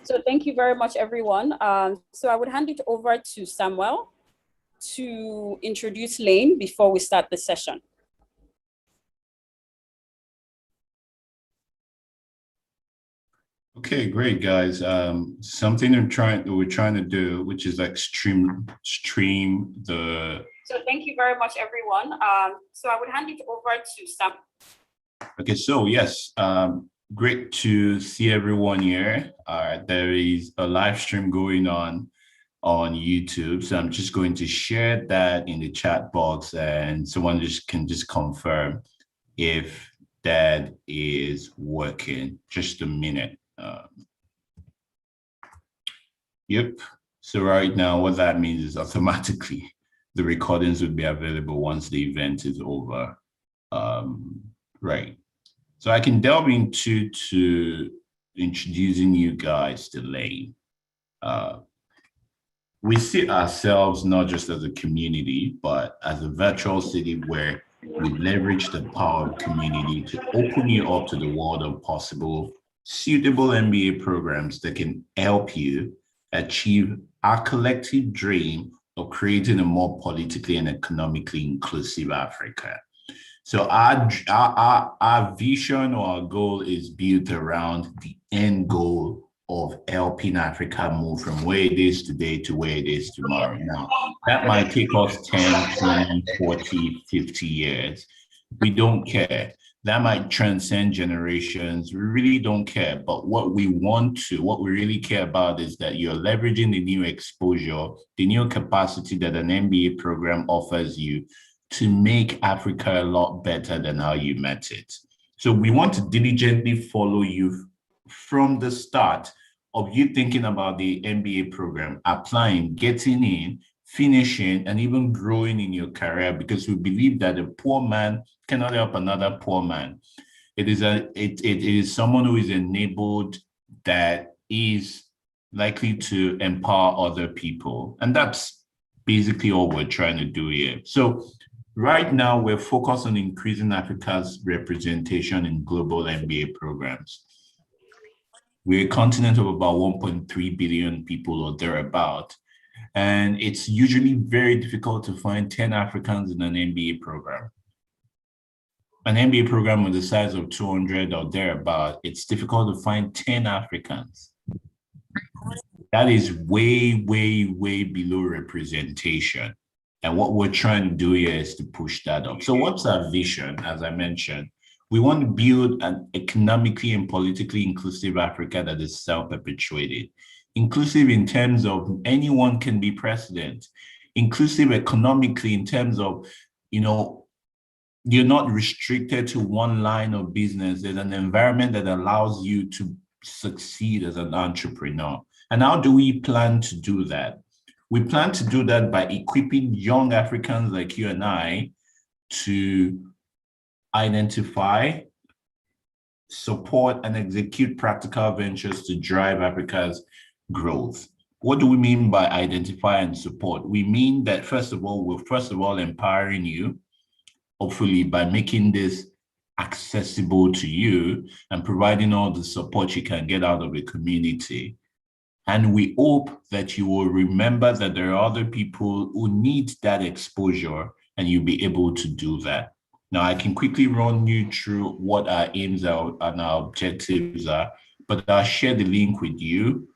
So thank you very much, everyone. So I would hand it over to Samuel to introduce Lane before we start the session. Okay, great, guys. Something we're trying to do, which is like stream the. So thank you very much, everyone. So I would hand it over to Sam. Okay, so yes, great to see everyone here. There is a live stream going on YouTube, so I'm just going to share that in the chat box, and someone can confirm if that is working. Just a minute. Yep. So right now, what that means is automatically the recordings would be available once the event is over. Right. So I can delve into introducing you guys to Lane. We see ourselves not just as a community, but as a virtual city where we leverage the power of community to open you up to the world of possible suitable MBA programs that can help you achieve our collective dream of creating a more politically and economically inclusive Africa. So our vision or our goal is built around the end goal of helping Africa move from where it is today to where it is tomorrow. Now, that might take us 10, 20, 40, 50 years. We don't care. That might transcend generations. We really don't care. But what we really care about is that you're leveraging the new exposure, the new capacity that an MBA program offers you to make Africa a lot better than how you met it. So we want to diligently follow you from the start of you thinking about the MBA program, applying, getting in, finishing, and even growing in your career, because we believe that a poor man cannot help another poor man. It is someone who is enabled that is likely to empower other people. And that's basically all we're trying to do here. So right now, we're focused on increasing Africa's representation in global MBA programs. We're a continent of about 1.3 billion people or thereabout, and it's usually very difficult to find 10 Africans in an MBA program. An MBA program with the size of 200 or thereabout, it's difficult to find 10 Africans. That is way, way, way below representation. And what we're trying to do here is to push that up. So what's our vision? As I mentioned, we want to build an economically and politically inclusive Africa that is self-perpetuated. Inclusive in terms of anyone can be president. Inclusive economically in terms of, you're not restricted to one line of business. There's an environment that allows you to succeed as an entrepreneur. And how do we plan to do that? We plan to do that by equipping young Africans like you and I to identify, support, and execute practical ventures to drive Africa's growth. What do we mean by identify and support? We mean that, we're empowering you, hopefully by making this accessible to you and providing all the support you can get out of a community. And we hope that you will remember that there are other people who need that exposure, and you'll be able to do that. Now, I can quickly run you through what our aims are and our objectives are, but I'll share the link with you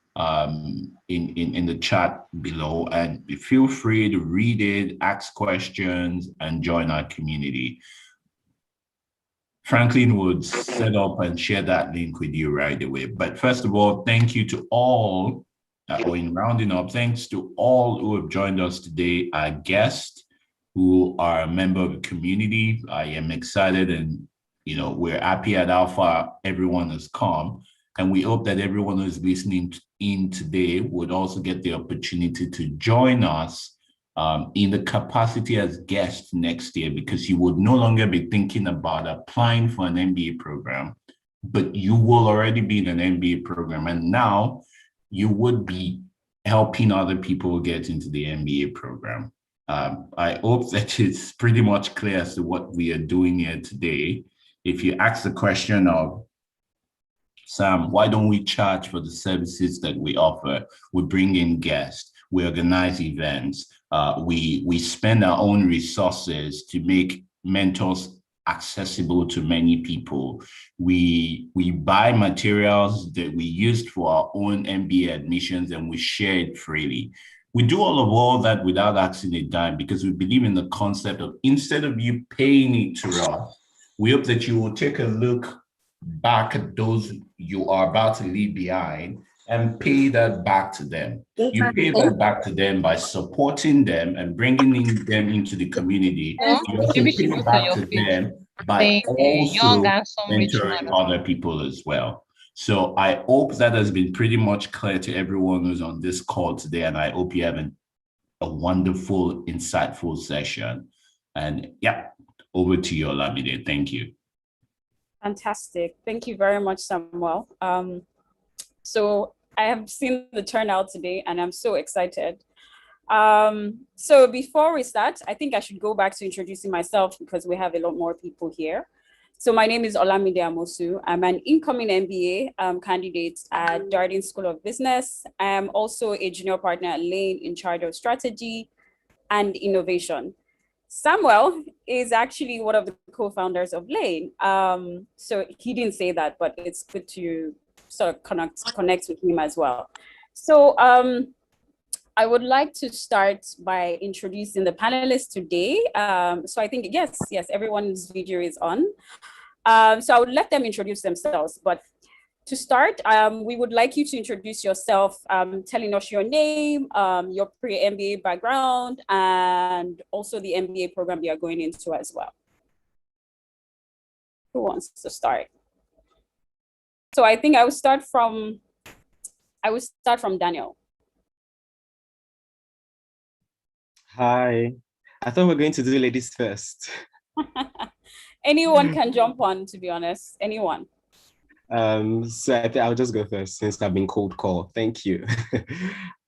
in the chat below, and feel free to read it, ask questions, and join our community. Franklin would set up and share that link with you right away. But first of all, thank you to all, or in rounding up, thanks to all who have joined us today, our guests who are a member of the community. I am excited, and we're happy at how far everyone has come. And we hope that everyone who is listening in today would also get the opportunity to join us in the capacity as guests next year, because you would no longer be thinking about applying for an MBA program, but you will already be in an MBA program. And now you would be helping other people get into the MBA program. I hope that it's pretty much clear as to what we are doing here today. If you ask the question of, Sam, why don't we charge for the services that we offer? We bring in guests, we organize events, we spend our own resources to make mentors accessible to many people. We buy materials that we used for our own MBA admissions and we share it freely. We do all that without asking a dime because we believe in the concept of instead of you paying it to us, we hope that you will take a look back at those you are about to leave behind and pay that back to them. You pay that back to them by supporting them and bringing them into the community. You also pay back to them by also mentoring other people as well. So I hope that has been pretty much clear to everyone who's on this call today, and I hope you have a wonderful, insightful session. And yeah, over to you, Olamide. Thank you. Fantastic. Thank you very much, Samuel. So I have seen the turnout today and I'm so excited. So before we start, I think I should go back to introducing myself because we have a lot more people here. So my name is Olamide Amosu. I'm an incoming MBA candidate at Darden School of Business. I am also a junior partner at Lane in charge of strategy and innovation. Samuel is actually one of the co-founders of Lane. So he didn't say that, but it's good to sort of connect with him as well. So I would like to start by introducing the panelists today. So I think, yes, everyone's video is on. So I would let them introduce themselves, but to start, we would like you to introduce yourself, telling us your name, your pre-MBA background, and also the MBA program you are going into as well. Who wants to start? So I think I will start from Daniel. Hi, I thought we were going to do ladies first. Anyone can jump on, to be honest, anyone. So I think I'll just go first since I've been cold call. Thank you.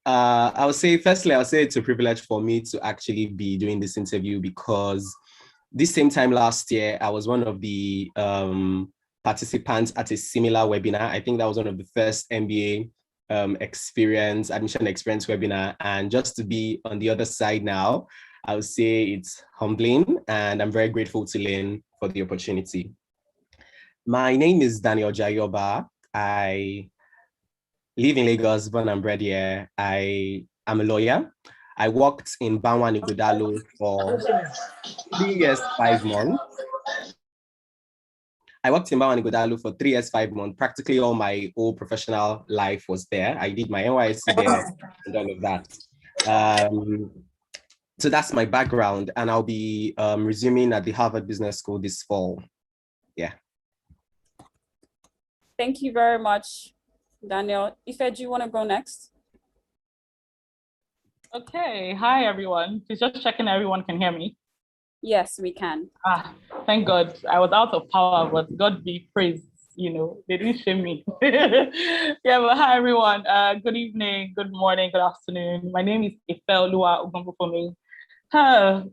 I would say, firstly, I'll say it's a privilege for me to actually be doing this interview because this same time last year, I was one of the participants at a similar webinar. I think that was one of the first MBA admission experience webinar. And just to be on the other side now, I would say it's humbling and I'm very grateful to Lynn for the opportunity. My name is Daniel Jayoba. I live in Lagos, born and bred here. I am a lawyer. I worked in Banwa Nigudalu for 3 years, 5 months. I worked in Banwa Nigudalu for 3 years, 5 months. Practically all my whole professional life was there. I did my NYSC there and all of that. So that's my background, and I'll be resuming at the Harvard Business School this fall. Yeah. Thank you very much, Daniel. Ife, do you want to go next? Okay. Hi, everyone. Just checking everyone can hear me. Yes, we can. Thank God. I was out of power, but God be praised. You know, they didn't shame me. Yeah, but hi, everyone. Good evening, good morning, good afternoon. My name is Ife Lua Ugombofomi.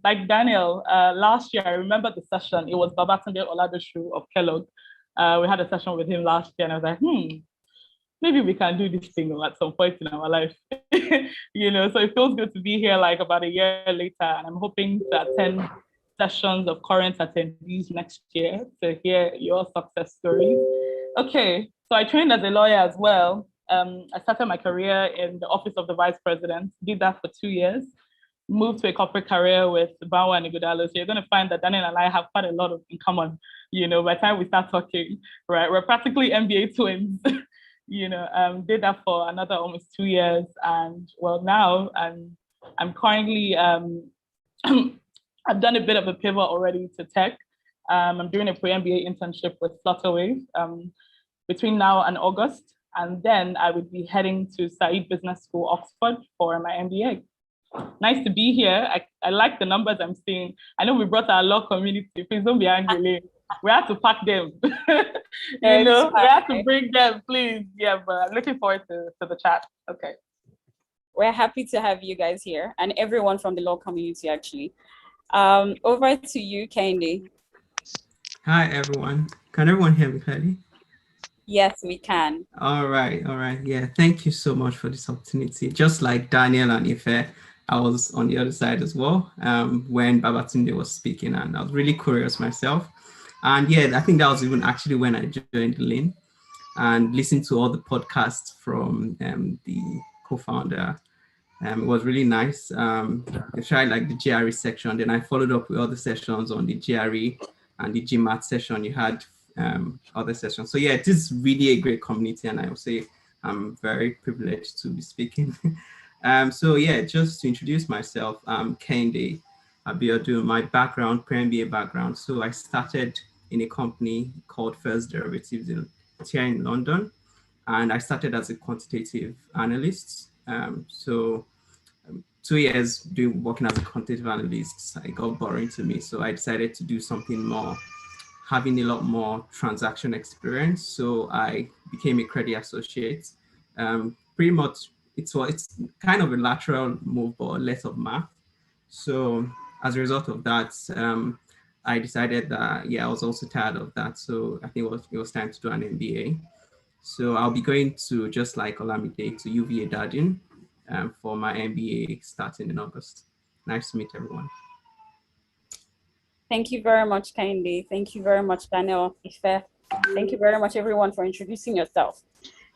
Like Daniel, last year, I remember the session. It was Babatunde Oladoshu of Kellogg. We had a session with him last year, and I was like, maybe we can do this thing at some point in our life. You know, so it feels good to be here like about a year later, and I'm hoping to attend sessions of current attendees next year to hear your success stories. Okay, so I trained as a lawyer as well. I started my career in the office of the vice president, did that for 2 years, moved to a corporate career with Banwa and Ighodalo. So you're going to find that Daniel and I have quite a lot of in common. You know, by the time we start talking, right, we're practically MBA twins. You know, did that for another almost 2 years. And well, now I'm currently, I've done a bit of a pivot already to tech. I'm doing a pre-MBA internship with Flutterwave between now and August. And then I would be heading to Said Business School, Oxford for my MBA. Nice to be here. I like the numbers I'm seeing. I know we brought our law community. Please don't be angry. We have to pack them. You know, we have to bring them, please. Yeah, but I'm looking forward to the chat. Okay. We're happy to have you guys here and everyone from the law community, actually. Over to you, Kehinde. Hi, everyone. Can everyone hear me clearly? Yes, we can. All right, all right. Yeah, thank you so much for this opportunity. Just like Daniel and Ife, I was on the other side as well when Babatunde was speaking, and I was really curious myself. And yeah, I think that was even actually when I joined Lean and listened to all the podcasts from the co-founder. It was really nice. I tried like the GRE section, then I followed up with other sessions on the GRE and the GMAT session. You had other sessions. So yeah, it is really a great community, and I would say I'm very privileged to be speaking. So yeah, just to introduce myself, I'm Kende Abiodun. My background, pre-MBA background. So I started in a company called First Derivatives here in London, and I started as a quantitative analyst. So 2 years doing working as a quantitative analyst, it got boring to me. So I decided to do something more, having a lot more transaction experience. So I became a credit associate. Pretty much, it's kind of a lateral move, but less of math. So as a result of that, I decided that yeah, I was also tired of that. So I think it was time to do an MBA. So I'll be going to, just like Olamide, to UVA Darden for my MBA starting in August. Nice to meet everyone. Thank you very much, Kende. Thank you very much, Daniel, Ife. Thank you very much, everyone, for introducing yourself.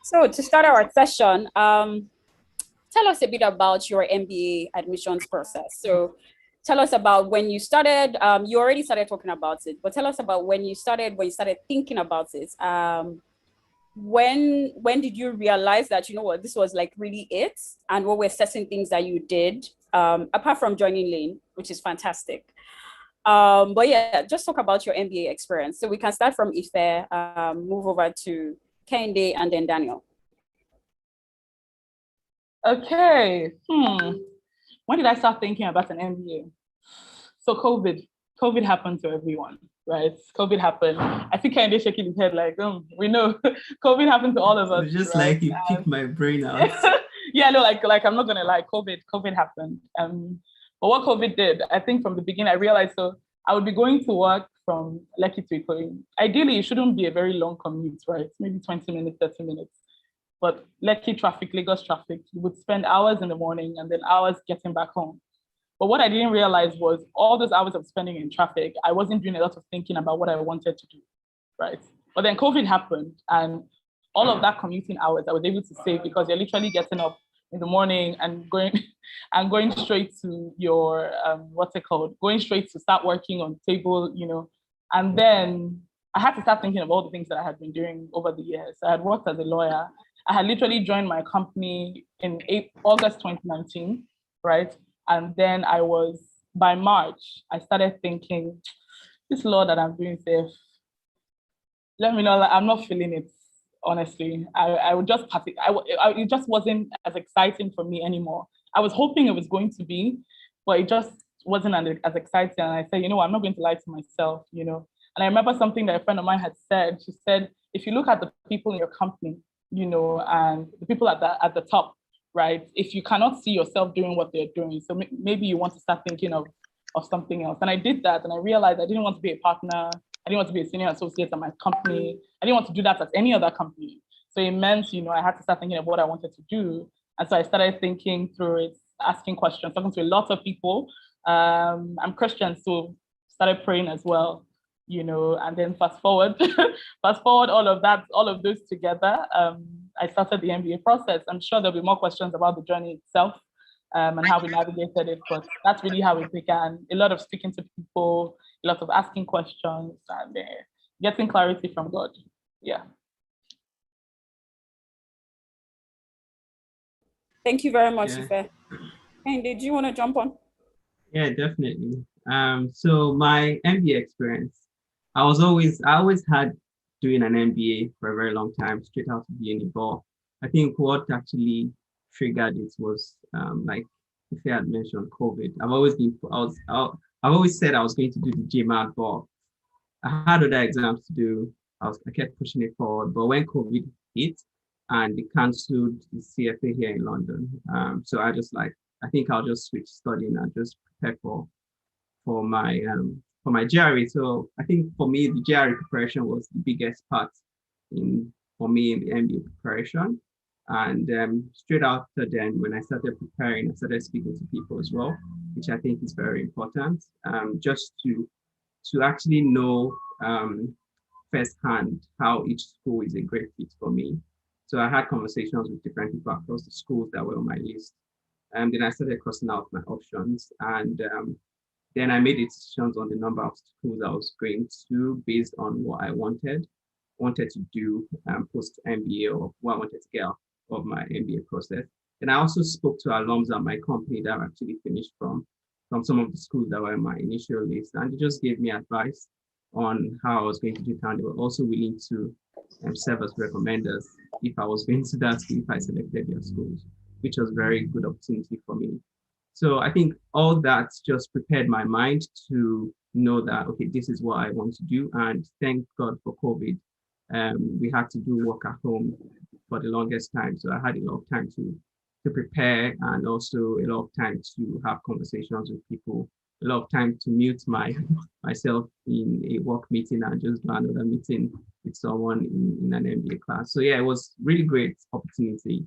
So to start our session, tell us a bit about your MBA admissions process. So tell us about when you started. You already started talking about it, but tell us about when you started thinking about it. When did you realize that, you know what, this was like really it? And what were certain things that you did, apart from joining Lane, which is fantastic. But yeah, just talk about your MBA experience. So we can start from Ife, move over to Kende, and then Daniel. Okay. When did I start thinking about an MBA? So COVID happened to everyone, right? COVID happened. I think Kende shaking his head like, we know COVID happened to all of us. It's just right? like you picked my brain out. Yeah, no, like I'm not gonna lie, COVID happened. But what COVID did, I think from the beginning, I realized, so I would be going to work from Lekki to Ikoyi. Ideally, it shouldn't be a very long commute, right? Maybe 20 minutes, 30 minutes. But Lekki traffic, Lagos traffic, you would spend hours in the morning and then hours getting back home. But what I didn't realize was all those hours of spending in traffic, I wasn't doing a lot of thinking about what I wanted to do, right? But then COVID happened, and all of that commuting hours I was able to save because you're literally getting up in the morning and going and going straight to your what's it called? Going straight to start working on table, and then I had to start thinking of all the things that I had been doing over the years. I had worked as a lawyer. I had literally joined my company in August 2019, right? And then by March, I started thinking, this law that I'm doing safe, let me know, like, I'm not feeling it, honestly. I would just it just wasn't as exciting for me anymore. I was hoping it was going to be, but it just wasn't as exciting. And I said, I'm not going to lie to myself, And I remember something that a friend of mine had said. She said, if you look at the people in your company, and the people at the top, right? If you cannot see yourself doing what they're doing, so maybe you want to start thinking of something else. And I did that, and I realized I didn't want to be a partner. I didn't want to be a senior associate at my company. I didn't want to do that at any other company. So it meant, I had to start thinking of what I wanted to do. And so I started thinking through it, asking questions, talking to a lot of people. I'm Christian, so started praying as well, and then fast forward all of those together. I started the MBA process. I'm sure there'll be more questions about the journey itself and how we navigated it, but that's really how it began. A lot of speaking to people, a lot of asking questions, and getting clarity from God. Yeah. Thank you very much, Yeah. Ife. And did you want to jump on? Yeah, definitely. So my MBA experience, I always had doing an MBA for a very long time, straight out of uni. But I think what actually triggered it was like if I had mentioned COVID. I've always said I was going to do the GMAT, but I had other exams to do. I kept pushing it forward. But when COVID hit and they cancelled the CFA here in London, so I think I'll just switch studying and just prepare for my GRE. So I think for me, the GRE preparation was the biggest part in for me in the MBA preparation. And straight after then, when I started preparing, I started speaking to people as well, which I think is very important, just to actually know firsthand how each school is a great fit for me. So I had conversations with different people across the schools that were on my list. And then I started crossing out my options. And then I made decisions on the number of schools I was going to based on what I wanted to do post MBA, or what I wanted to get out of my MBA process. And I also spoke to alums at my company that actually finished from some of the schools that were on my initial list, and they just gave me advice on how I was going to do it. And they were also willing to serve as recommenders if I was going to that school, if I selected their schools, which was a very good opportunity for me. So I think all that just prepared my mind to know that, okay, this is what I want to do. And thank God for COVID. We had to do work at home for the longest time. So I had a lot of time to prepare, and also a lot of time to have conversations with people, a lot of time to mute myself in a work meeting and just do another meeting with someone in an MBA class. So yeah, it was really great opportunity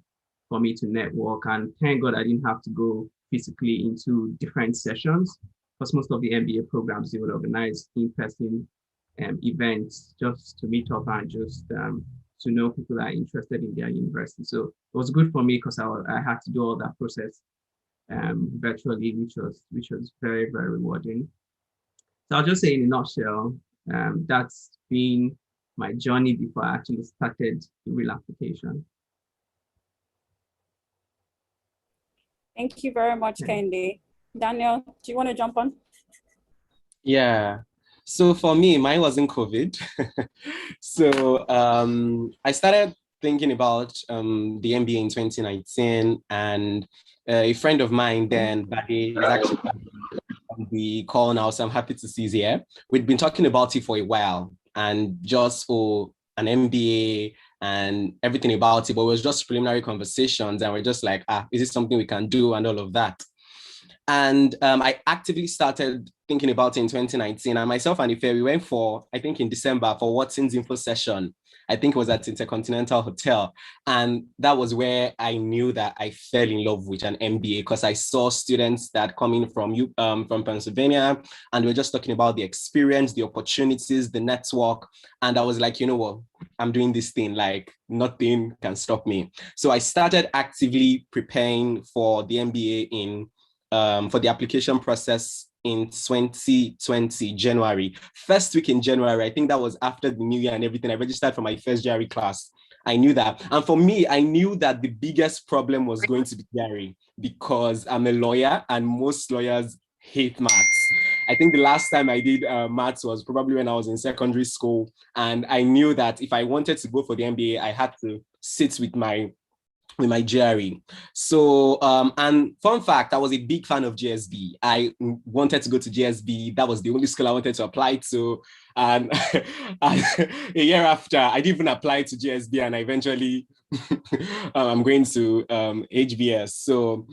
for me to network, and thank God I didn't have to go physically into different sessions, because most of the MBA programs, they would organize in-person events just to meet up and just to know people that are interested in their university. So it was good for me because I had to do all that process virtually, which was very, very rewarding. So I'll just say in a nutshell, that's been my journey before I actually started the real application. Thank you very much, Kendi. Daniel, do you want to jump on? Yeah. So for me, mine wasn't COVID. So I started thinking about the MBA in 2019, and a friend of mine then, Bade, is actually on the call now, so I'm happy to see he's here. We'd been talking about it for a while, and just for an MBA and everything about it, but it was just preliminary conversations, and we're just like, is this something we can do, and all of that. And I actively started thinking about it in 2019. And myself and Ife, we went for, I think in December, for Watson's info session. I think it was at Intercontinental Hotel. And that was where I knew that I fell in love with an MBA, because I saw students that coming from Pennsylvania, and we were just talking about the experience, the opportunities, the network. And I was like, you know what, I'm doing this thing, like nothing can stop me. So I started actively preparing for the MBA for the application process in 2020, January. First week in January, I think that was after the new year and everything. I registered for my first GRE class. I knew that. And for me, I knew that the biggest problem was going to be GRE, because I'm a lawyer and most lawyers hate maths. I think the last time I did maths was probably when I was in secondary school. And I knew that if I wanted to go for the MBA, I had to sit with my GRE. So, and fun fact, I was a big fan of GSB. I wanted to go to GSB. That was the only school I wanted to apply to. And a year after, I didn't even apply to GSB, and I eventually, I'm going to HBS. So,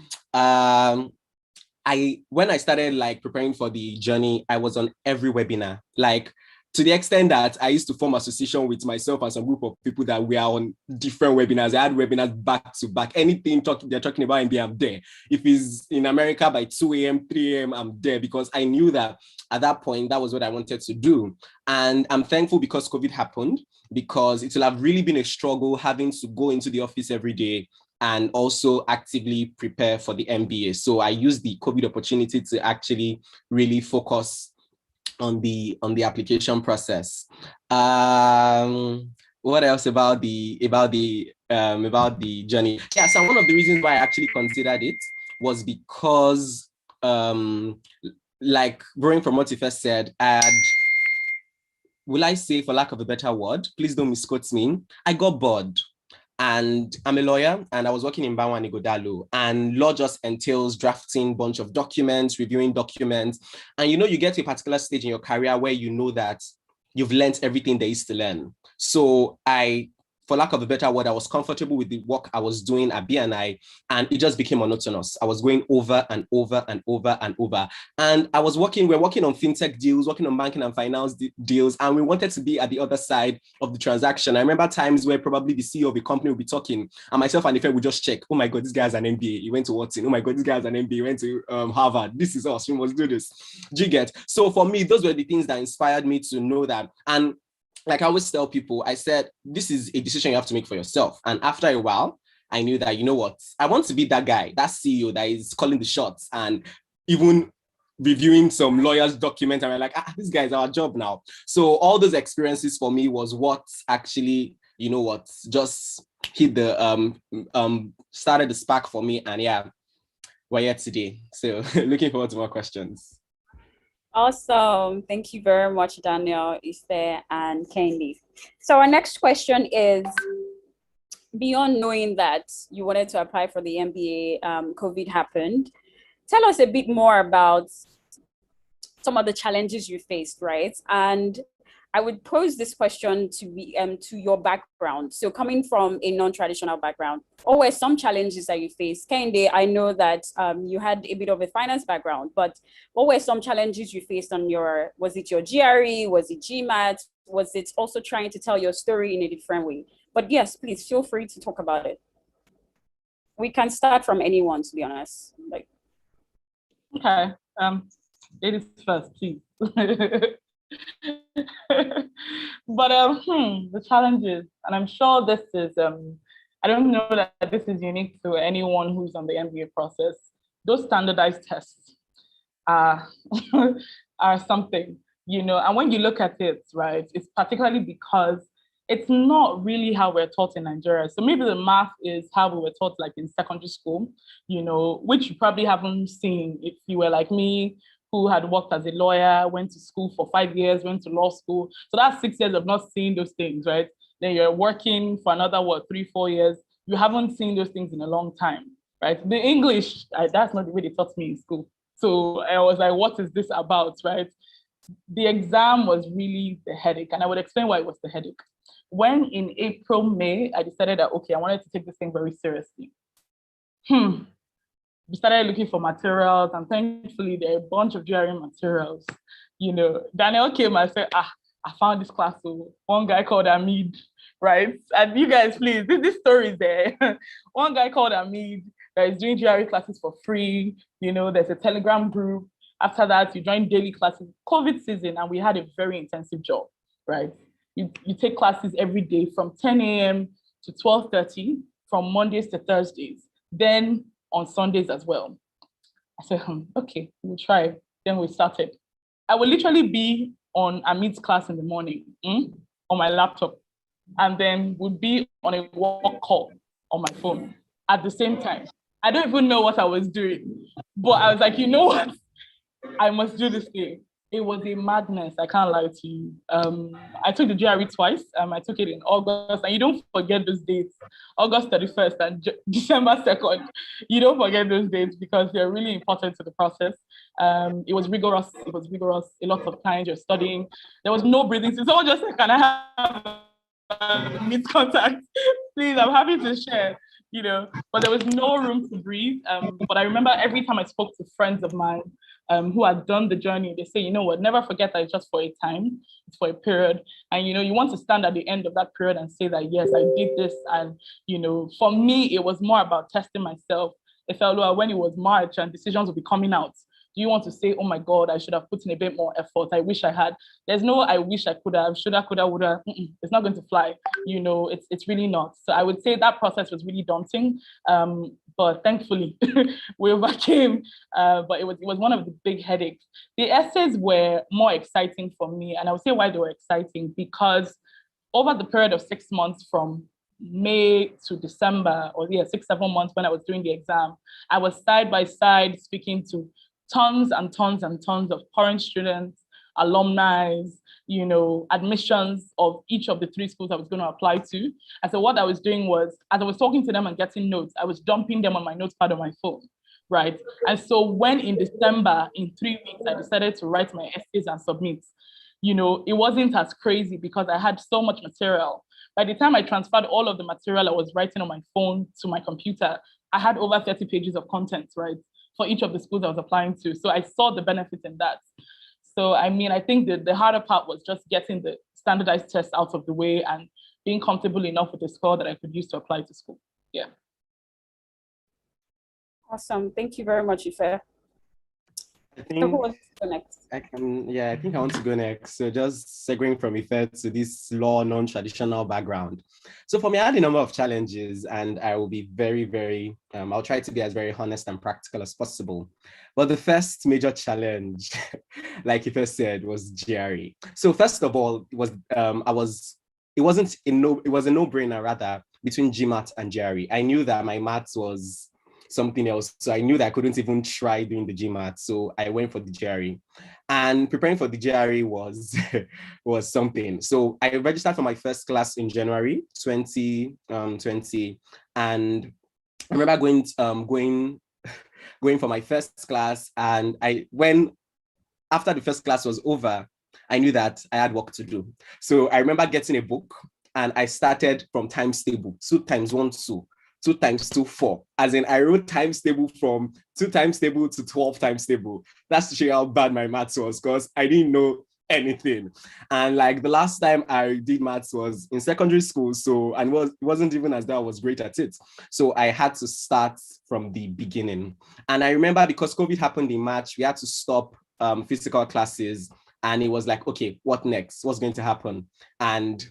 when I started like preparing for the journey, I was on every webinar, like to the extent that I used to form association with myself and some group of people that we are on different webinars. I had webinars back to back. Anything they're talking about MBA, I'm there. If it's in America by 2 a.m., 3 a.m., I'm there, because I knew that at that point, that was what I wanted to do. And I'm thankful because COVID happened, because it will have really been a struggle having to go into the office every day and also actively prepare for the MBA. So I used the COVID opportunity to actually really focus on the application process. What else about the journey? Yeah, so one of the reasons why I actually considered it was because, like growing from what you first said, will I say, for lack of a better word, please don't misquote me, I got bored. And I'm a lawyer, and I was working in Bawa Nigodalo, and law just entails drafting a bunch of documents, reviewing documents. And you get to a particular stage in your career where you know that you've learned everything there is to learn. So I for lack of a better word, I was comfortable with the work I was doing at BNI, and it just became monotonous. I was going over and over and over and over. And we're working on fintech deals, working on banking and finance deals, and we wanted to be at the other side of the transaction. I remember times where probably the CEO of a company would be talking, and myself and the friend would just check, oh my God, this guy has an MBA, he went to Watson. Oh my God, this guy has an MBA, he went to Harvard. This is us, we must do this. Do you get? So for me, those were the things that inspired me to know that. And like I always tell people, I said, this is a decision you have to make for yourself. And after a while, I knew that, you know what, I want to be that guy, that CEO that is calling the shots and even reviewing some lawyers' documents. And we're like, this guy is our job now. So all those experiences for me was what actually, you know what, just hit the, started the spark for me. And yeah, we're here today. So looking forward to more questions. Awesome. Thank you very much, Daniel, Ife, and Candy. So our next question is, beyond knowing that you wanted to apply for the MBA, COVID happened. Tell us a bit more about some of the challenges you faced, right? And I would pose this question to your background. So coming from a non-traditional background, what were some challenges that you faced? Kende, I know that you had a bit of a finance background, but what were some challenges you faced on was it your GRE? Was it GMAT? Was it also trying to tell your story in a different way? But yes, please feel free to talk about it. We can start from anyone, to be honest. Okay, ladies first, please. But the challenges, and I'm sure this is, I don't know that this is unique to anyone who's on the MBA process. Those standardized tests are, are something, you know, and when you look at it, right, it's particularly because it's not really how we're taught in Nigeria. So maybe the math is how we were taught like in secondary school, you know, which you probably haven't seen if you were like me, who had worked as a lawyer, went to school for 5 years, went to law school. So that's 6 years of not seeing those things, right? Then you're working for another, 3-4 years. You haven't seen those things in a long time, right? The English, that's not the way they taught me in school. So I was like, what is this about, right? The exam was really the headache. And I would explain why it was the headache. When in April, May, I decided that, okay, I wanted to take this thing very seriously. We started looking for materials, and thankfully there are a bunch of GRE materials. You know, Daniel came and said, I found this class. So one guy called Amid, right? And you guys, please, this story is there. One guy called Amid that is doing GRE classes for free. You know, there's a Telegram group. After that, you join daily classes. COVID season, and we had a very intensive job, right? You take classes every day from 10 a.m. to 12:30, from Mondays to Thursdays. Then on Sundays as well. I said, okay, we'll try. Then we started. I would literally be on Amit's class in the morning on my laptop, and then would be on a work call on my phone at the same time. I don't even know what I was doing, but I was like, you know what? I must do this thing. It was a madness. I can't lie to you. I took the GRE twice. I took it in August, and you don't forget those dates. August 31st and December 2nd. You don't forget those dates because they're really important to the process. It was rigorous. A lot of times you're studying. There was no breathing. So someone just said, can I have meet contact? Please, I'm happy to share. You know, but there was no room to breathe. But I remember every time I spoke to friends of mine who had done the journey, they say, you know what, never forget that it's just for a time, it's for a period. And, you know, you want to stand at the end of that period and say that, yes, I did this. And, you know, for me, it was more about testing myself. It felt like when it was March and decisions would be coming out, do you want to say, oh my God, I should have put in a bit more effort. I wish I had. There's no, I wish I could have, shoulda, coulda, woulda. It's not going to fly. You know, it's really not. So I would say that process was really daunting. But thankfully we overcame. But it was one of the big headaches. The essays were more exciting for me. And I would say why they were exciting, because over the period of 6 months from May to December, or 6-7 months when I was doing the exam, I was side by side speaking to tons and tons and tons of current students, alumni, you know, admissions of each of the 3 schools I was going to apply to. And so what I was doing was, as I was talking to them and getting notes, I was dumping them on my notepad on my phone, right? And so when in December, in 3 weeks, I decided to write my essays and submit, you know, it wasn't as crazy because I had so much material. By the time I transferred all of the material I was writing on my phone to my computer, I had over 30 pages of content, right, for each of the schools I was applying to. So I saw the benefit in that. So, I mean, I think the harder part was just getting the standardized tests out of the way and being comfortable enough with the score that I could use to apply to school. Yeah. Awesome. Thank you very much, Ife. I So who wants to go next? I think I want to go next. So just segueing from Ife to this law non-traditional background. So for me, I had a number of challenges, and I will be very, I'll try to be as very honest and practical as possible. But the first major challenge, like Ife said, was GRE. So first of all, it was it was a no-brainer rather between GMAT and GRE. I knew that my maths was something else. So I knew that I couldn't even try doing the GMAT. So I went for the GRE. And preparing for the GRE was, was something. So I registered for my first class in January 2020. And I remember going for my first class. And after the first class was over, I knew that I had work to do. So I remember getting a book and I started from times table, 2 times 1, 2. 2 times 2, 4. As in, I wrote times table from 2 times table to 12 times table. That's to show you how bad my maths was, because I didn't know anything. And like the last time I did maths was in secondary school. So, and it wasn't even as though I was great at it. So I had to start from the beginning. And I remember because COVID happened in March, we had to stop physical classes. And it was like, okay, what next? What's going to happen? And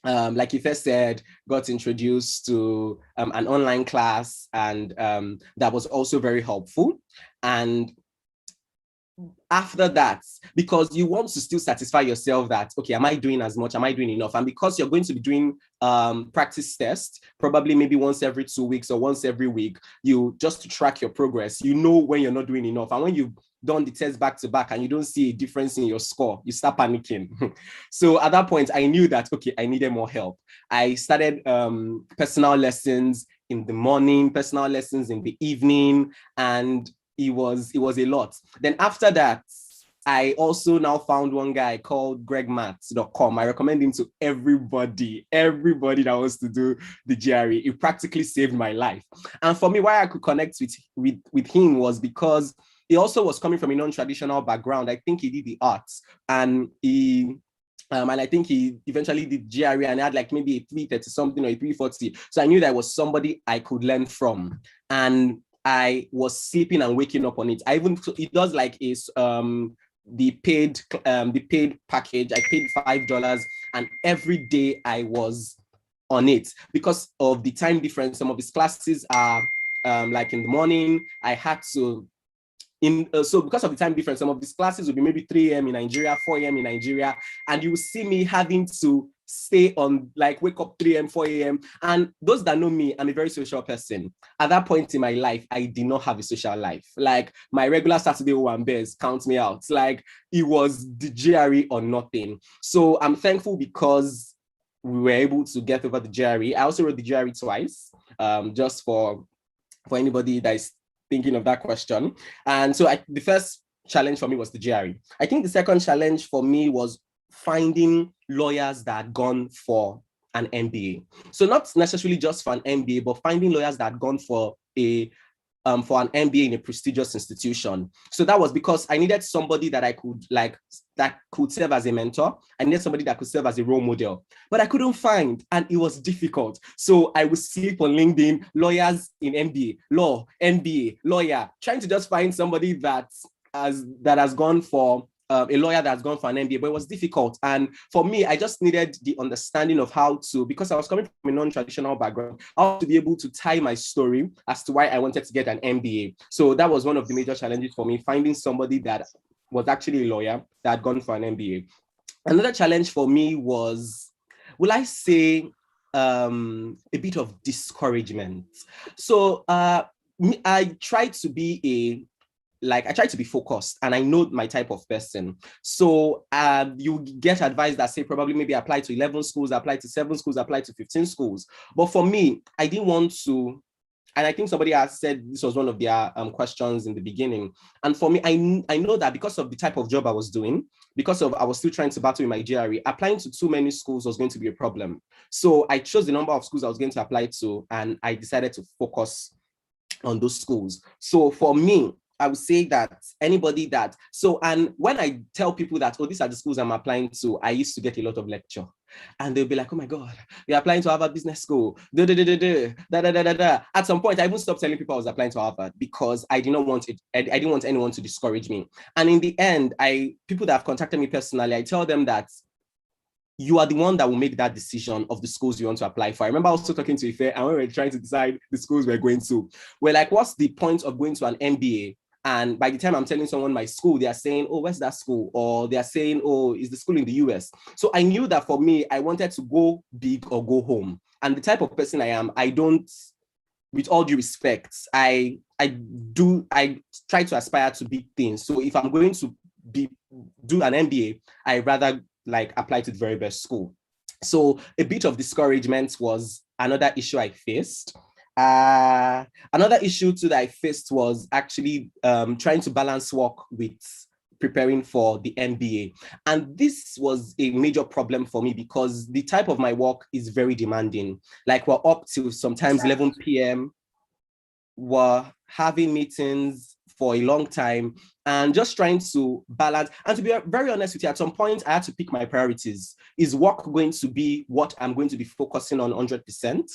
like Ife said, got introduced to an online class, and that was also very helpful. And after that, because you want to still satisfy yourself that, okay, am I doing as much? Am I doing enough? And because you're going to be doing practice tests, probably maybe once every 2 weeks or once every week, you just to track your progress, you know when you're not doing enough. And when you've done the test back to back and you don't see a difference in your score, you start panicking. So at that point, I knew that, okay, I needed more help. I started personal lessons in the morning, personal lessons in the evening, and it was a lot. Then after that, I also now found one guy called GreatMatch.com. I recommend him to everybody that wants to do the GRE. It practically saved my life. And for me, why I could connect with him was because he also was coming from a non-traditional background. I think he did the arts, and and I think he eventually did GRE and had like maybe a 330 something or a 340. So I knew that was somebody I could learn from. And I was sleeping and waking up on it. It does like the paid package. I paid $5, and every day I was on it because of the time difference. Some of his classes are like in the morning. I had to so because of the time difference, some of these classes will be maybe 3 a.m. in Nigeria, 4 a.m. in Nigeria, and you will see me having to stay on, like wake up 3 a.m., 4 a.m. And those that know me, I'm a very social person. At that point in my life, I did not have a social life. Like my regular Saturday Owambes count me out. Like it was the GRE or nothing. So I'm thankful because we were able to get over the GRE. I also wrote the GRE twice, just for anybody that is thinking of that question. And so the first challenge for me was the GRE. I think the second challenge for me was finding lawyers that had gone for an MBA. So not necessarily just for an MBA, but finding lawyers that had gone for an MBA in a prestigious institution. So that was because I needed somebody that I could that could serve as a mentor. I needed somebody that could serve as a role model, but I couldn't find, and it was difficult. So I would sleep on LinkedIn, lawyers in MBA, law, MBA, lawyer, trying to just find somebody that has gone for a lawyer that has gone for an MBA, but it was difficult. And for me, I just needed the understanding of how to, because I was coming from a non-traditional background, how to be able to tie my story as to why I wanted to get an MBA. So that was one of the major challenges for me, finding somebody that was actually a lawyer that had gone for an MBA. Another challenge for me was, will I say, a bit of discouragement. So I tried to be I try to be focused, and I know my type of person. So you get advice that say probably maybe apply to 11 schools, apply to 7 schools, apply to 15 schools. But for me, I didn't want to And I think somebody has said this was one of their questions in the beginning. And for me, I know that because of the type of job I was doing, because of I was still trying to battle with my GRE, applying to too many schools was going to be a problem. So I chose the number of schools I was going to apply to, and I decided to focus on those schools. So for me, I would say that anybody that, so, and when I tell people that, oh, these are the schools I'm applying to, I used to get a lot of lecture. And they'll be like, oh my God, you're applying to Harvard Business School. At some point, I even stopped telling people I was applying to Harvard because I didn't want anyone to discourage me. And in the end, people that have contacted me personally, I tell them that you are the one that will make that decision of the schools you want to apply for. I remember also talking to Ife, and when we were trying to decide the schools we're going to, we're like, what's the point of going to an MBA? And by the time I'm telling someone my school, they are saying, oh, where's that school? Or they are saying, oh, is the school in the US? So I knew that for me, I wanted to go big or go home. And the type of person I am, I don't, with all due respect, I try to aspire to big things. So if I'm going to do an MBA, I rather like apply to the very best school. So a bit of discouragement was another issue I faced. Another issue too that I faced was actually trying to balance work with preparing for the MBA. And this was a major problem for me because the type of my work is very demanding. Like we're up till sometimes 11 p.m. We're having meetings for a long time and just trying to balance. And to be very honest with you, at some point I had to pick my priorities. Is work going to be what I'm going to be focusing on 100%?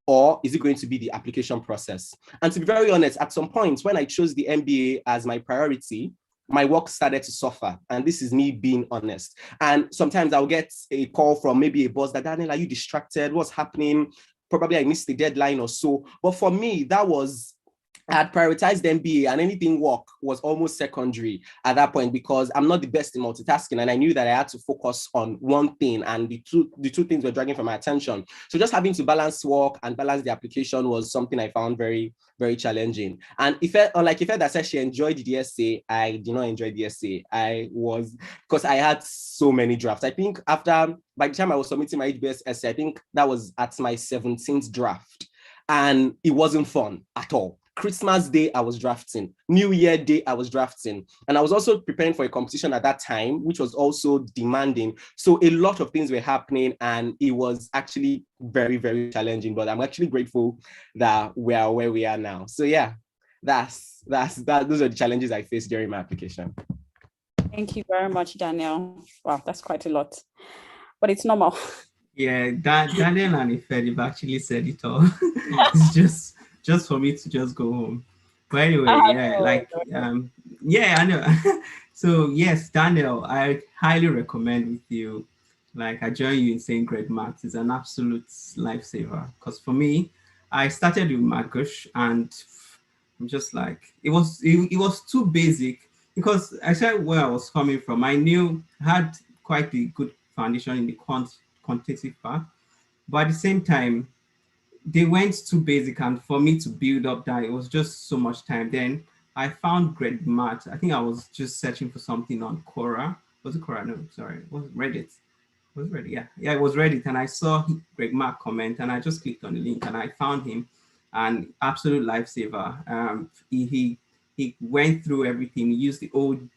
Or is it going to be the application process? And to be very honest, at some point when I chose the MBA as my priority, my work started to suffer. And this is me being honest. And sometimes I'll get a call from maybe a boss that, Daniel, are you distracted? What's happening? Probably I missed the deadline or so. But for me, I had prioritized MBA, and anything work was almost secondary at that point because I'm not the best in multitasking, and I knew that I had to focus on one thing, and the two things were dragging from my attention. So just having to balance work and balance the application was something I found very, very challenging. And unlike Ife that said she enjoyed the essay, I did not enjoy the essay. Because I had so many drafts. I think by the time I was submitting my HBS essay, I think that was at my 17th draft, and it wasn't fun at all. Christmas Day, I was drafting. New Year Day, I was drafting. And I was also preparing for a competition at that time, which was also demanding. So a lot of things were happening, and it was actually very, very challenging. But I'm actually grateful that we are where we are now. So yeah, those are the challenges I faced during my application. Thank you very much, Daniel. Wow, that's quite a lot, but it's normal. Yeah, Daniel and Ife, you've actually said it all. It's just for me to just go home. But anyway, I know. So yes, Daniel, I highly recommend with you. Like I join you in saying GreatMatch is an absolute lifesaver. Because for me, I started with Magush, and I'm just like it was too basic. Because I said where I was coming from, I had quite a good foundation in the quantitative part, but at the same time, they went too basic, and for me to build up that, it was just so much time. Then I found GreatMatch. I think I was just searching for something on Quora. Was it Quora? No, sorry, it was Reddit. Was it Reddit? Yeah, it was Reddit, and I saw GreatMatch comment, and I just clicked on the link, and I found him, and absolute lifesaver. He went through everything. He used the old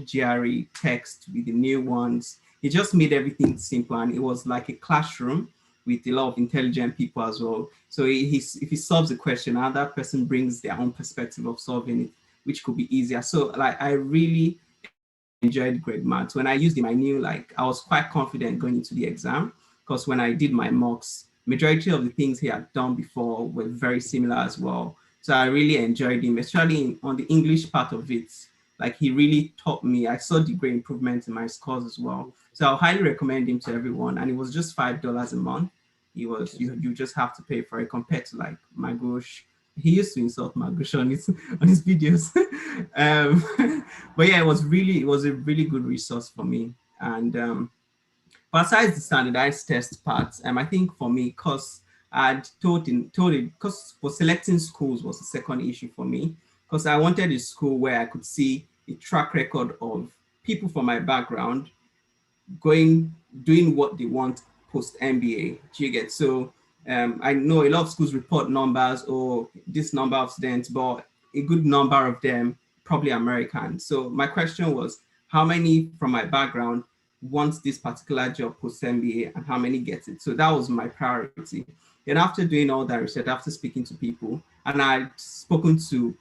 GRE text with the new ones. He just made everything simple, and it was like a classroom with a lot of intelligent people as well. So if he solves a question, another person brings their own perspective of solving it, which could be easier. So like I really enjoyed GreatMatch. When I used it, I knew like I was quite confident going into the exam, because when I did my mocks, majority of the things he had done before were very similar as well. So I really enjoyed him, especially on the English part of it. Like he really taught me. I saw the great improvement in my scores as well. So I'll highly recommend him to everyone. And it was just $5 a month. You just have to pay for it compared to like Magush. He used to insult Magush on his videos. But yeah, it was a really good resource for me. And besides the standardized test part, I think for me, because I'd told it, because for selecting schools was the second issue for me, because I wanted a school where I could see a track record of people from my background doing what they want post MBA. Do you get? So I know a lot of schools report numbers or this number of students, but a good number of them probably American. So my question was, how many from my background wants this particular job post MBA and how many get it? So that was my priority. Then after doing all that research, after speaking to people, and I'd spoken to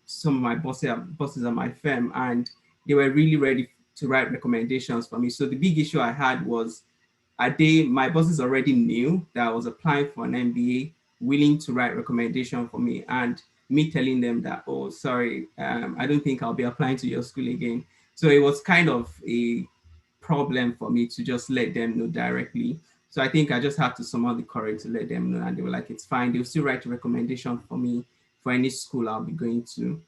some of my bosses at my firm, and they were really ready to write recommendations for me. So the big issue I had was my bosses already knew that I was applying for an MBA, willing to write recommendation for me, and me telling them that, oh, sorry, I don't think I'll be applying to your school again. So it was kind of a problem for me to just let them know directly. So I think I just had to summon the courage to let them know, and they were like, it's fine. They'll still write a recommendation for me for any school I'll be going to.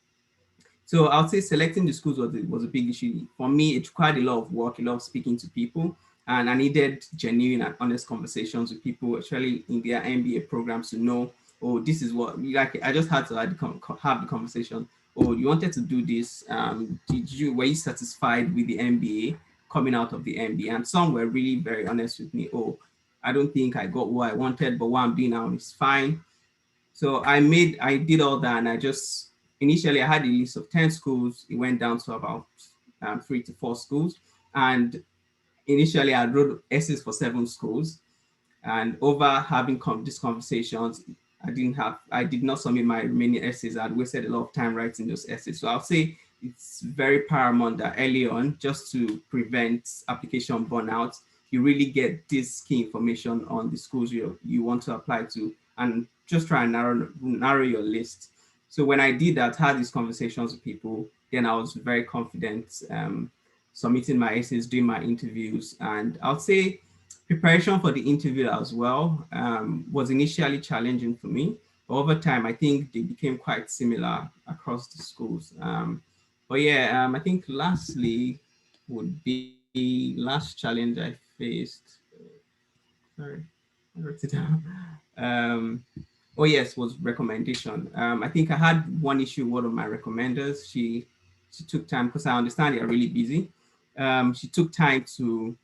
So I would say selecting the schools was a big issue. For me, it required a lot of work, a lot of speaking to people, and I needed genuine and honest conversations with people, actually in their MBA programs, to know, oh, this is what, like, I just had to have the conversation. Oh, you wanted to do this. Were you satisfied with the MBA coming out of the MBA? And some were really very honest with me. Oh, I don't think I got what I wanted, but what I'm doing now is fine. So I did all that, and initially I had a list of 10 schools. It went down to about 3 to 4 schools. And initially I wrote essays for 7 schools. And over having these conversations, I did not submit my remaining essays. I'd wasted a lot of time writing those essays. So I'll say it's very paramount that early on, just to prevent application burnout, you really get this key information on the schools you want to apply to, and just try and narrow your list. So when I did that, had these conversations with people, then I was very confident submitting my essays, doing my interviews. And I would say preparation for the interview as well was initially challenging for me. But over time, I think they became quite similar across the schools. But yeah, I think lastly would be last challenge I faced. Sorry, I wrote it down. Oh yes, was recommendation. I think I had one issue with one of my recommenders. She took time, because I understand they are really busy. She took time to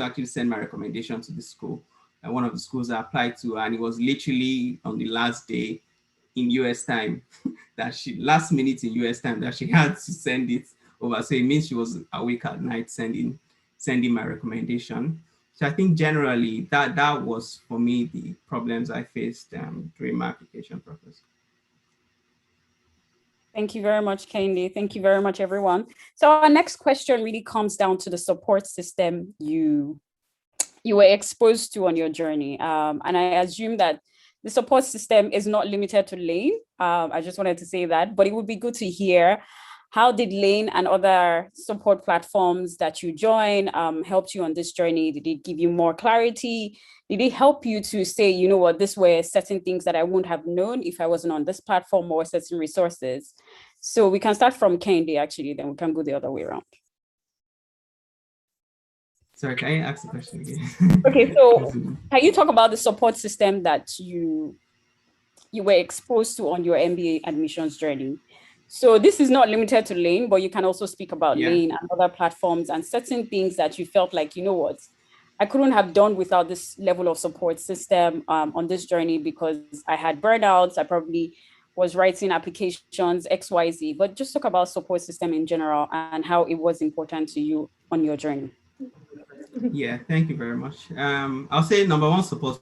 actually send my recommendation to the school, one of the schools I applied to, and it was literally on the last day in US time last minute in US time that she had to send it over. So it means she was awake at night sending my recommendation. So I think generally that was for me the problems I faced during my application process. Thank you very much, Kendi. Thank you very much, everyone. So our next question really comes down to the support system you were exposed to on your journey. And I assume that the support system is not limited to Lane. I just wanted to say that, but it would be good to hear, how did Lane and other support platforms that you join helped you on this journey? Did it give you more clarity? Did it help you to say, you know what, this were certain things that I wouldn't have known if I wasn't on this platform, or certain resources? So we can start from Kendi, actually, then we can go the other way around. Sorry, can I ask the question again? Okay, so can you talk about the support system that you were exposed to on your MBA admissions journey? So this is not limited to Lane, but you can also speak about Lane and other platforms and certain things that you felt like, you know what, I couldn't have done without this level of support system on this journey, because I had burnouts. I probably was writing applications, XYZ, but just talk about support system in general and how it was important to you on your journey. Yeah, thank you very much. I'll say number one support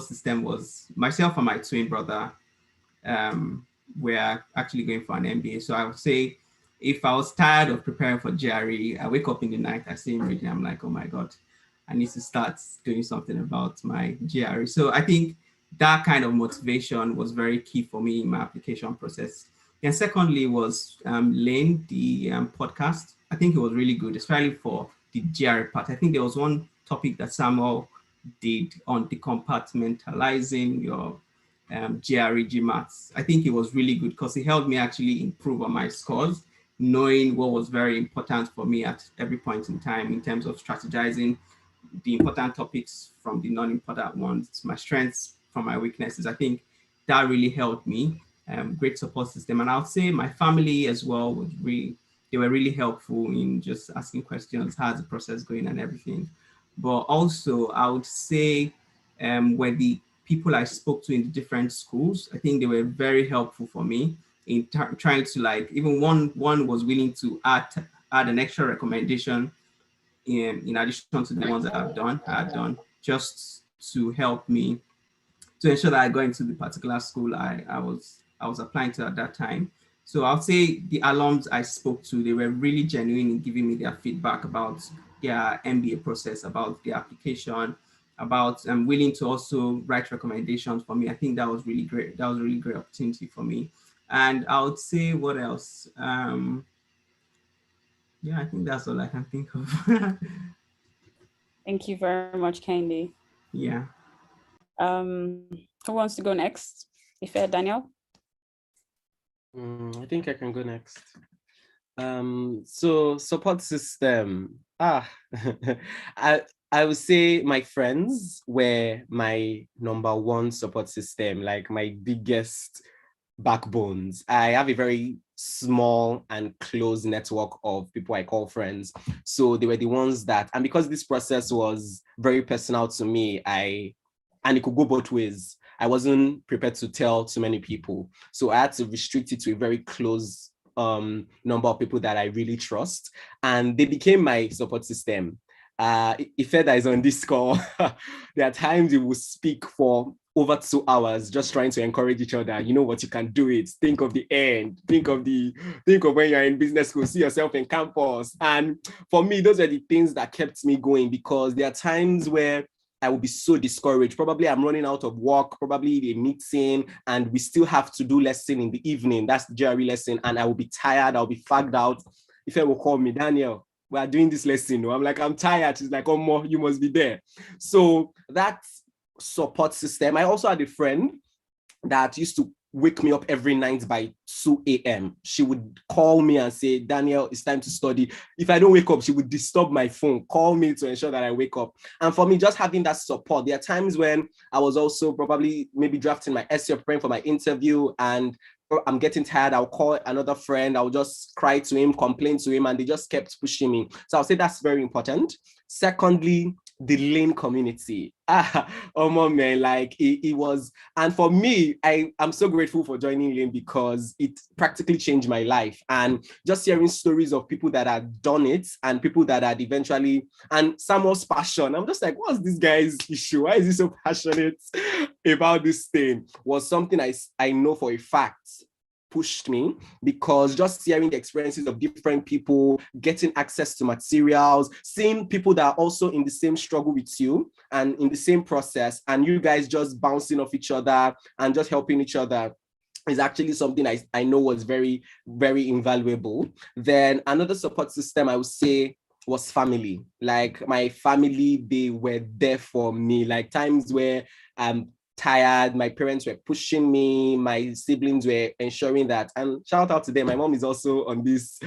system was myself and my twin brother. We're actually going for an MBA. So I would say if I was tired of preparing for GRE, I wake up in the night, I see him reading, I'm like, oh my God, I need to start doing something about my GRE. So I think that kind of motivation was very key for me in my application process. And secondly was Lane, the podcast. I think it was really good, especially for the GRE part. I think there was one topic that Samuel did on decompartmentalizing your GRE GMATs. I think it was really good because it helped me actually improve on my scores, knowing what was very important for me at every point in time in terms of strategizing the important topics from the non-important ones, my strengths from my weaknesses. I think that really helped me. Great support system. And I would say my family as well was really they were really helpful in just asking questions, how's the process going and everything. But also I would say were the people I spoke to in the different schools. I think they were very helpful for me in trying to, like, even one was willing to add an extra recommendation in addition to the ones that I had done, just to help me to ensure that I got into the particular school I was applying to at that time. So I'll say the alums I spoke to, they were really genuine in giving me their feedback about their MBA process, about the application, about willing to also write recommendations for me. I think that was really great. That was a really great opportunity for me. And I would say, what else? Yeah, I think that's all I can think of. Thank you very much, Candy. Yeah. Who wants to go next? Ife, Daniel? I think I can go next. So support system. I would say my friends were my number one support system, like my biggest backbones. I have a very small and close network of people I call friends. So they were the ones that, and because this process was very personal to me, and it could go both ways. I wasn't prepared to tell too many people. So I had to restrict it to a very close number of people that I really trust. And they became my support system. Ife that is on this call, there are times we will speak for over 2 hours just trying to encourage each other. You know what, you can do it. Think of the end. Think of when you're in business school, see yourself in campus. And for me, those are the things that kept me going, because there are times where I will be so discouraged. Probably I'm running out of work, probably a meeting, and we still have to do lesson in the evening. That's the GRE lesson. And I will be tired. I'll be fagged out. If I will call me, Daniel, we are doing this lesson. I'm like, I'm tired. She's like, oh, more, you must be there. So that support system. I also had a friend that used to wake me up every night by 2 a.m. She would call me and say, Daniel, it's time to study. If I don't wake up, she would disturb my phone, call me to ensure that I wake up. And for me, just having that support, there are times when I was also probably maybe drafting my essay or preparing for my interview, and I'm getting tired. I'll call another friend. I'll just cry to him, complain to him, and they just kept pushing me. So I'll say that's very important. Secondly, the lane community. Oh man, like it was. And for me, I'm so grateful for joining Lane because it practically changed my life. And just hearing stories of people that had done it and people that had eventually, and Samuel's passion, I'm just like, what's this guy's issue? Why is he so passionate about this thing? Was something I know for a fact pushed me, because just hearing the experiences of different people, getting access to materials, seeing people that are also in the same struggle with you and in the same process, and you guys just bouncing off each other and just helping each other is actually something I know was very, very invaluable. Then another support system I would say was family. Like my family, they were there for me. Like times where tired, my parents were pushing me, my siblings were ensuring that, and shout out to them. My mom is also on this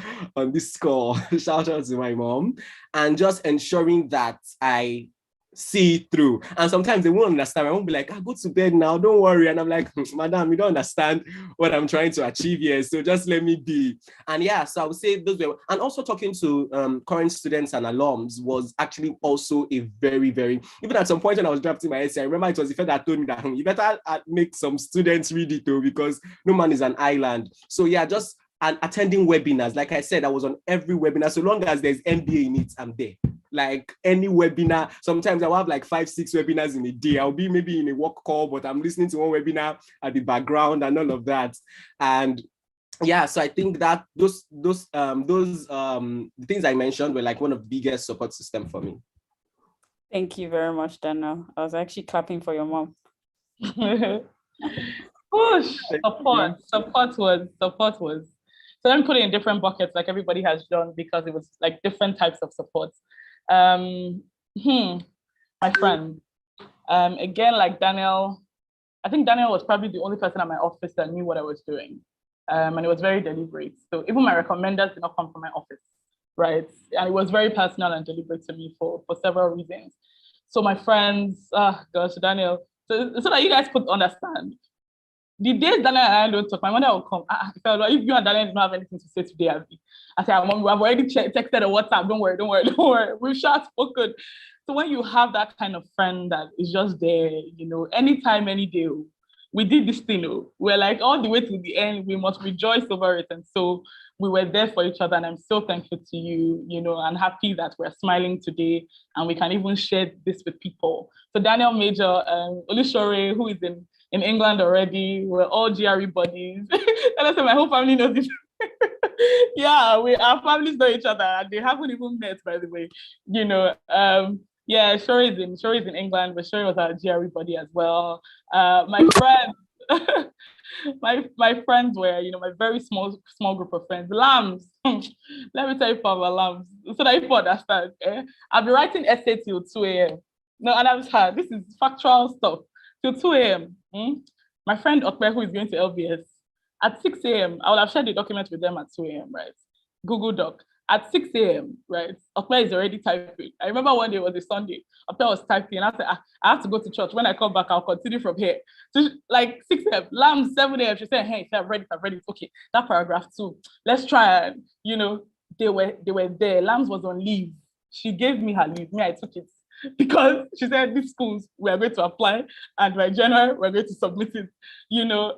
call. Shout out to my mom, and just ensuring that I see it through. And sometimes they won't understand. I won't be like, go to bed now, don't worry. And I'm like, madam, you don't understand what I'm trying to achieve here, so just let me be. And yeah, so I would say those were, and also talking to current students and alums was actually also a very, very, even at some point when I was drafting my essay, I remember it was the friend that told me that you better make some students read it though, because no man is an island. So yeah, just and attending webinars. Like I said, I was on every webinar. So long as there's MBA in it, I'm there. Like any webinar, sometimes I'll have like 5-6 webinars in a day. I'll be maybe in a work call, but I'm listening to one webinar at the background and all of that. And yeah, so I think that those things I mentioned were like one of the biggest support system for me. Thank you very much, Daniel. I was actually clapping for your mom. Push, support was. So let me put it in different buckets like everybody has done, because it was like different types of support. My friend, again, like Daniel, I think Daniel was probably the only person at my office that knew what I was doing. And it was very deliberate. So even my recommenders did not come from my office, right? And it was very personal and deliberate to me for several reasons. So my friends, gosh, Daniel, so that you guys could understand, The days Daniel and I don't talk, my mother will come. If you and Daniel do not have anything to say today, I say, Mom, I've already texted a WhatsApp. Don't worry. We've just spoken. So when you have that kind of friend that is just there, anytime, any day, we did this thing. We're like all the way to the end. We must rejoice over it. And so we were there for each other. And I'm so thankful to you, and happy that we're smiling today and we can even share this with people. So Daniel Major, Olishore, who is in England already, we're all GRE buddies. And I said, my whole family knows this. Yeah, our families know each other. They haven't even met, by the way. Yeah, Shore is in England, but Shore was our GRE buddy as well. My friends, my friends were, my very small group of friends. Lambs. Let me tell you about Lambs, so that you understand. I'll be writing essay till 2 a.m. No, and I'm sad. This is factual stuff. Till 2 a.m. My friend Okpe, who is going to LBS, at 6 a.m., I will have shared the document with them at 2 a.m., right? Google Doc. At 6 a.m., right? Okpe is already typing. I remember one day, it was a Sunday, Okpe was typing, and I said, I have to go to church. When I come back, I'll continue from here. So like 6 a.m., Lamb, 7 a.m., she said, hey, I've read it. Okay, that paragraph too. Let's try and, they were there. Lambs was on leave. She gave me her leave. Me, I took it. Because she said these schools we are going to apply and by January we're going to submit it,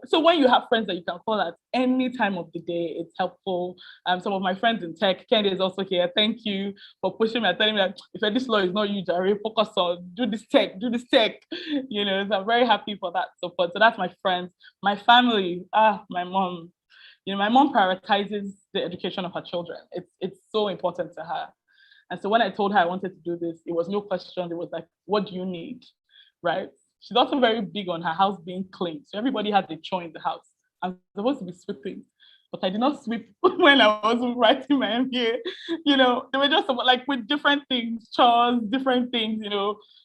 So when you have friends that you can call at any time of the day, it's helpful. Some of my friends in tech, Kendi is also here. Thank you for pushing me and telling me that if this law is not you, Jerry, focus on do this tech. So I'm very happy for that support. So that's my friends, my family, my mom. My mom prioritizes the education of her children. It's so important to her. And so when I told her I wanted to do this, it was no question. It was like, what do you need, right? She's also very big on her house being clean. So everybody has a chore in the house. I'm supposed to be sweeping, but I did not sweep when I was writing my MBA. They were just like with different things, chores, different things.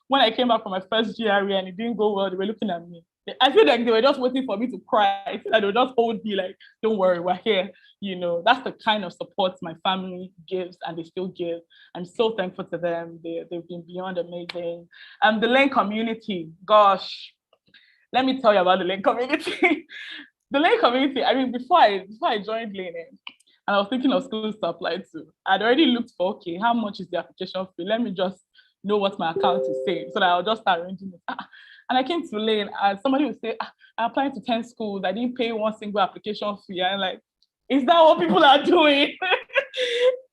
When I came back from my first GRE and it didn't go well, they were looking at me. I feel like they were just waiting for me to cry. They would just hold me like, don't worry, we're here. That's the kind of support my family gives and they still give. I'm so thankful to them. They've been beyond amazing. The Lane community, gosh, let me tell you about the Lane community. The Lane community, before I joined Lane, and I was thinking of schools to apply to, I'd already looked for, okay, how much is the application fee? Let me just know what my account is saying so that I'll just start arranging it. And I came to Lane and somebody would say, I applied to 10 schools. I didn't pay one single application fee. And I'm like, is that what people are doing?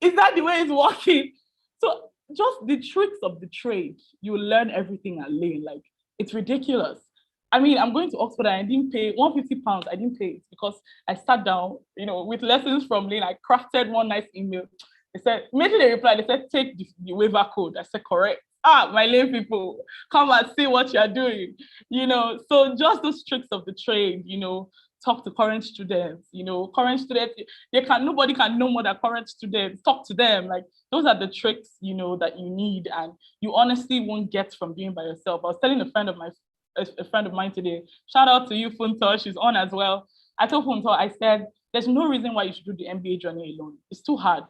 Is that the way it's working? So just the tricks of the trade, you learn everything at Lane. Like, it's ridiculous. I'm going to Oxford and I didn't pay £150. I didn't pay it because I sat down, with lessons from Lane. I crafted one nice email. They said, immediately they replied, they said, take the waiver code. I said, correct. My Lane people, come and see what you're doing. So just those tricks of the trade, talk to current students, nobody can know more than current students. Talk to them. Like, those are the tricks, that you need and you honestly won't get from being by yourself. I was telling a friend of mine today, shout out to you, Funto, she's on as well. I told Funto, I said, there's no reason why you should do the MBA journey alone. It's too hard,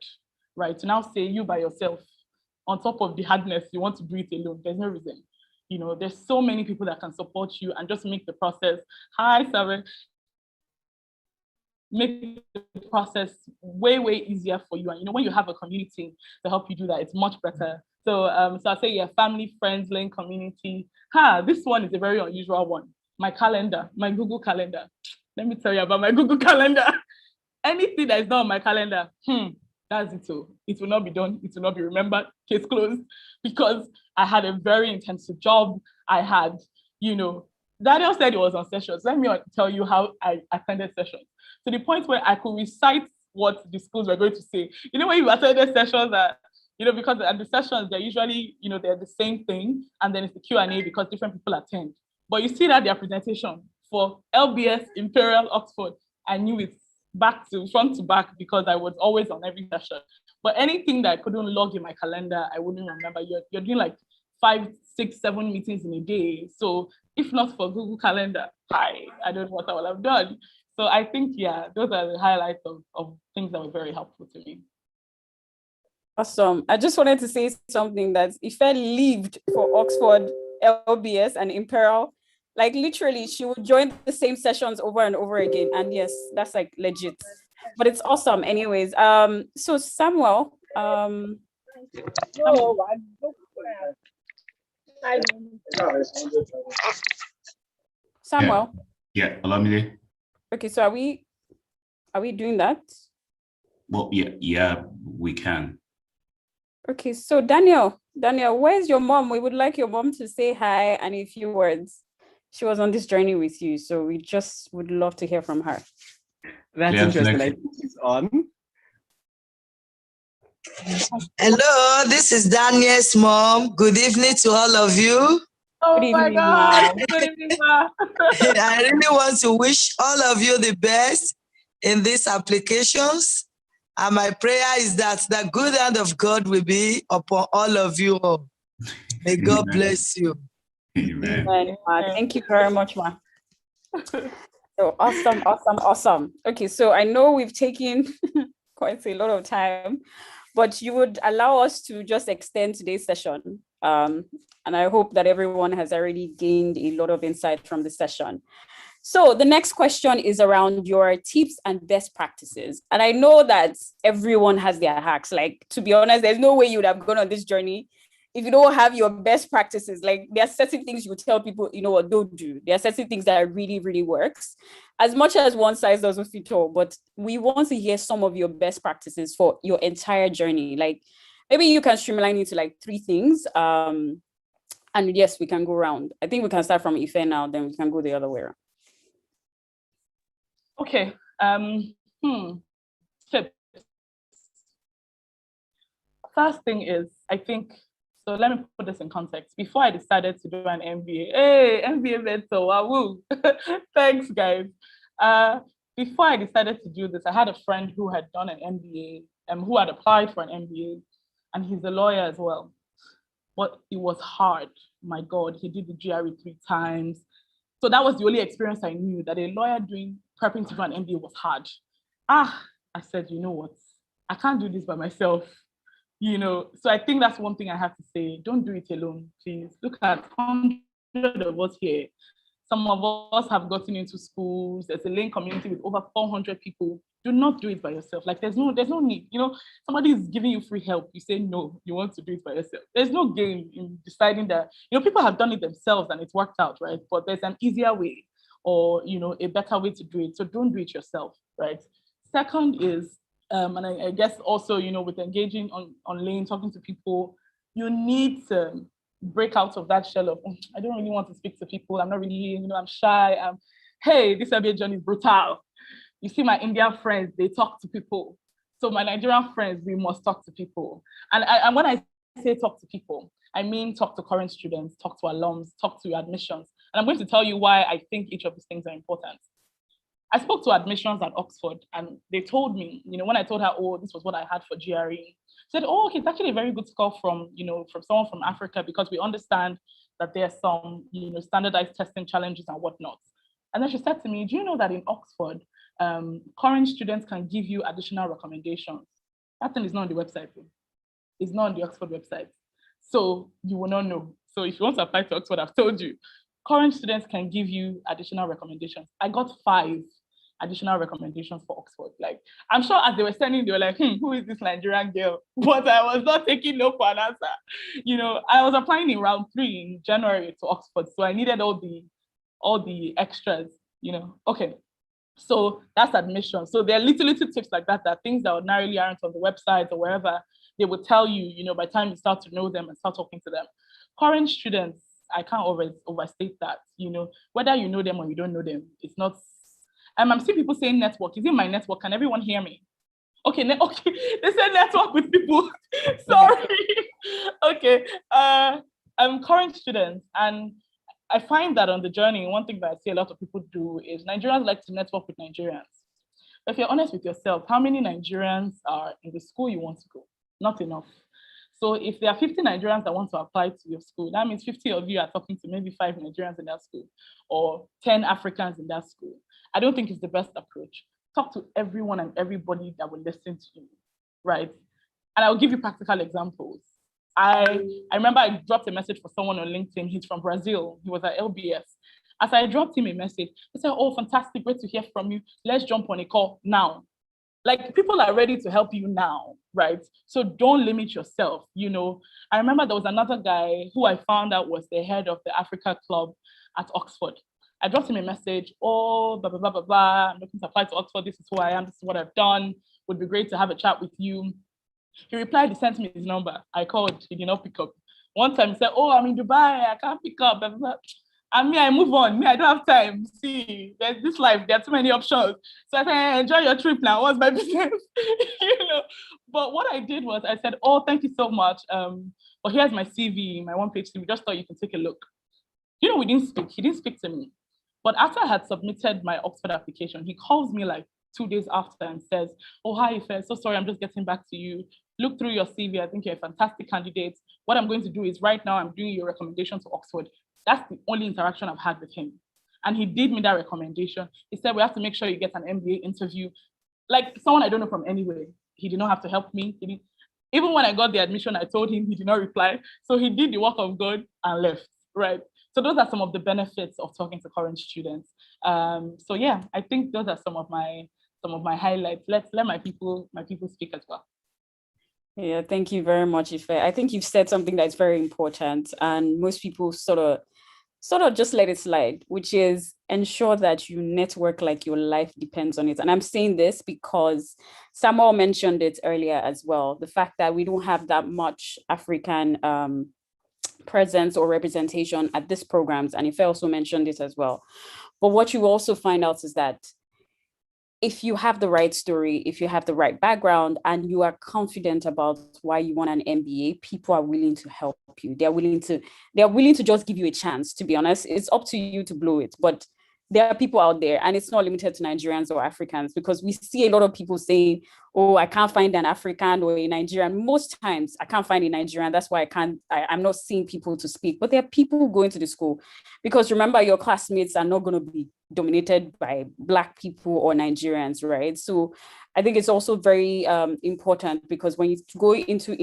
right? To now say you by yourself, on top of the hardness, you want to do it alone. There's no reason. There's so many people that can support you and just make the process, make the process way, way easier for you. And when you have a community to help you do that, it's much better. So I say, family, friends, Lane community. This one is a very unusual one. My calendar, my Google calendar. Let me tell you about my Google calendar. Anything that is not on my calendar, that's it. So it will not be done. It will not be remembered. Case closed. Because I had a very intensive job. I had, Daniel said it was on sessions. Let me tell you how I attended sessions. To the point where I could recite what the schools were going to say. When you attended sessions that, because at the sessions, they're usually, they're the same thing. And then it's the Q&A because different people attend. But you see that their presentation for LBS, Imperial, Oxford, I knew it front to back because I was always on every session. But anything that I couldn't log in my calendar, I wouldn't remember. You're doing like 5, 6, 7 meetings in a day. So if not for Google Calendar, I don't know what I would have done. So I think, those are the highlights of things that were very helpful to me. Awesome. I just wanted to say something that Ife lived for Oxford, LBS, and Imperial. Like literally, she would join the same sessions over and over again. And yes, that's like legit. But it's awesome. Anyways, so Samuel, Samuel. Yeah, allow me there. Okay, so are we doing that? Well, yeah, we can. Okay, so Daniel, where's your mom? We would like your mom to say hi and a few words. She was on this journey with you, so we just would love to hear from her. That's interesting. I think she's on. Hello, this is Daniel's mom. Good evening to all of you. Oh Good my evening, God. ma'am. Good evening, ma. I really want to wish all of you the best in these applications. And my prayer is that the good hand of God will be upon all of you all. May God bless you. Amen. Amen, ma. Thank you very much, ma. So awesome. Okay, so I know we've taken quite a lot of time, but you would allow us to just extend today's session. And I hope that everyone has already gained a lot of insight from the session. So the next question is around your tips and best practices. And I know that everyone has their hacks. Like, to be honest, there's no way you would have gone on this journey if you don't have your best practices. Like, there are certain things you tell people, you know what, don't do. There are certain things that really, really works. As much as one size doesn't fit all, but we want to hear some of your best practices for your entire journey. Like, maybe you can streamline it to like 3 things. And yes, we can go around. I think we can start from Ife now, then we can go the other way around. Okay. Tips. First thing is, I think, so let me put this in context. Before I decided to do an MBA, hey, MBA mentor, wahoo. Thanks, guys. Before I decided to do this, I had a friend who had done an MBA, who had applied for an MBA, and he's a lawyer as well. But it was hard. My God, he did the GRE 3 times. So that was the only experience I knew, that a lawyer prepping to do an MBA was hard. I said, you know what? I can't do this by myself. So I think that's one thing I have to say. Don't do it alone, please. Look at 100 of us here. Some of us have gotten into schools. There's a lane community with over 400 people. Do not do it by yourself. Like, there's no need. Somebody is giving you free help. You say no, you want to do it by yourself. There's no gain in deciding that, people have done it themselves and it's worked out, right? But there's an easier way or, a better way to do it. So don't do it yourself, right? Second is, and I guess also, with engaging on lane, talking to people, you need to break out of that shell of, I don't really want to speak to people. I'm not really, I'm shy. Hey, this MBA journey is brutal. You see my Indian friends, they talk to people. So my Nigerian friends, we must talk to people. And when I say talk to people, I mean talk to current students, talk to alums, talk to admissions. And I'm going to tell you why I think each of these things are important. I spoke to admissions at Oxford, and they told me, when I told her, oh, this was what I had for GRE, said, oh, okay, it's actually a very good score from someone from Africa, because we understand that there's some, standardized testing challenges and whatnot. And then she said to me, do you know that in Oxford, current students can give you additional recommendations? That thing is not on the website. It's not on the Oxford website. So you will not know. So if you want to apply to Oxford, I've told you, current students can give you additional recommendations. I got 5 additional recommendations for Oxford. Like, I'm sure as they were sending, they were like, who is this Nigerian girl? But I was not taking no for an answer. I was applying in round 3 in January to Oxford. So I needed all the extras, Okay. So that's admission. So there are little tips like that things that ordinarily aren't on the website or wherever, they would tell you, by the time you start to know them and start talking to them. Current students, I can't overstate that, whether you know them or you don't know them, it's not. I'm seeing people saying network. Is it my network? Can everyone hear me? Okay, okay. They say network with people. Sorry. Okay. Current students, and I find that on the journey, one thing that I see a lot of people do is Nigerians like to network with Nigerians. But if you're honest with yourself, how many Nigerians are in the school you want to go? Not enough. So if there are 50 Nigerians that want to apply to your school, that means 50 of you are talking to maybe 5 Nigerians in that school or 10 Africans in that school. I don't think it's the best approach. Talk to everyone and everybody that will listen to you, right? And I'll give you practical examples. I remember I dropped a message for someone on LinkedIn. He's from Brazil. He was at LBS. As I dropped him a message, he said, oh, fantastic, great to hear from you. Let's jump on a call now. Like, people are ready to help you now, right? So don't limit yourself, you know. I remember there was another guy who I found out was the head of the Africa Club at Oxford. I dropped him a message, oh, blah, blah, blah, blah, blah. I'm looking to apply to Oxford. This is who I am. This is what I've done. Would be great to have a chat with you. He replied, he sent me his number. I called, he did not pick up. One time he said, oh, I'm in Dubai, I can't pick up. Blah, blah, blah. And me, I move on. Me, I don't have time. See, there's this life, there are too many options. So I said, enjoy your trip now. What's my business? You know. But what I did was I said, oh, thank you so much. But here's my CV, my one-page CV. Just thought you can take a look. You know, we didn't speak. He didn't speak to me. But after I had submitted my Oxford application, he calls me like 2 days after and says, oh, hi, Ife, so sorry, I'm just getting back to you. Look through your CV. I think you're a fantastic candidate. What I'm going to do is right now, I'm doing your recommendation to Oxford. That's the only interaction I've had with him. And he did me that recommendation. He said, we have to make sure you get an MBA interview. Like someone I don't know from anywhere. He did not have to help me. Even when I got the admission, I told him, he did not reply. So he did the work of God and left, right? So those are some of the benefits of talking to current students. So yeah, I think those are some of my highlights. Let my people speak as well. Yeah, thank you very much, Ife. I think you've said something that's very important, and most people sort of just let it slide, which is ensure that you network like your life depends on it. And I'm saying this because Samuel mentioned it earlier as well, the fact that we don't have that much African presence or representation at these programs, and Ife also mentioned it as well. But what you also find out is that if you have the right story, if you have the right background, and you are confident about why you want an MBA, people are willing to help you. They're willing to just give you a chance, to be honest. It's up to you to blow it. But there are people out there, and it's not limited to Nigerians or Africans, because we see a lot of people saying, oh, I can't find an African or a Nigerian. Most times I can't find a Nigerian. That's why I'm not seeing people to speak. But there are people going to the school, because remember, your classmates are not going to be dominated by Black people or Nigerians, right? So I think it's also very important, because when you go into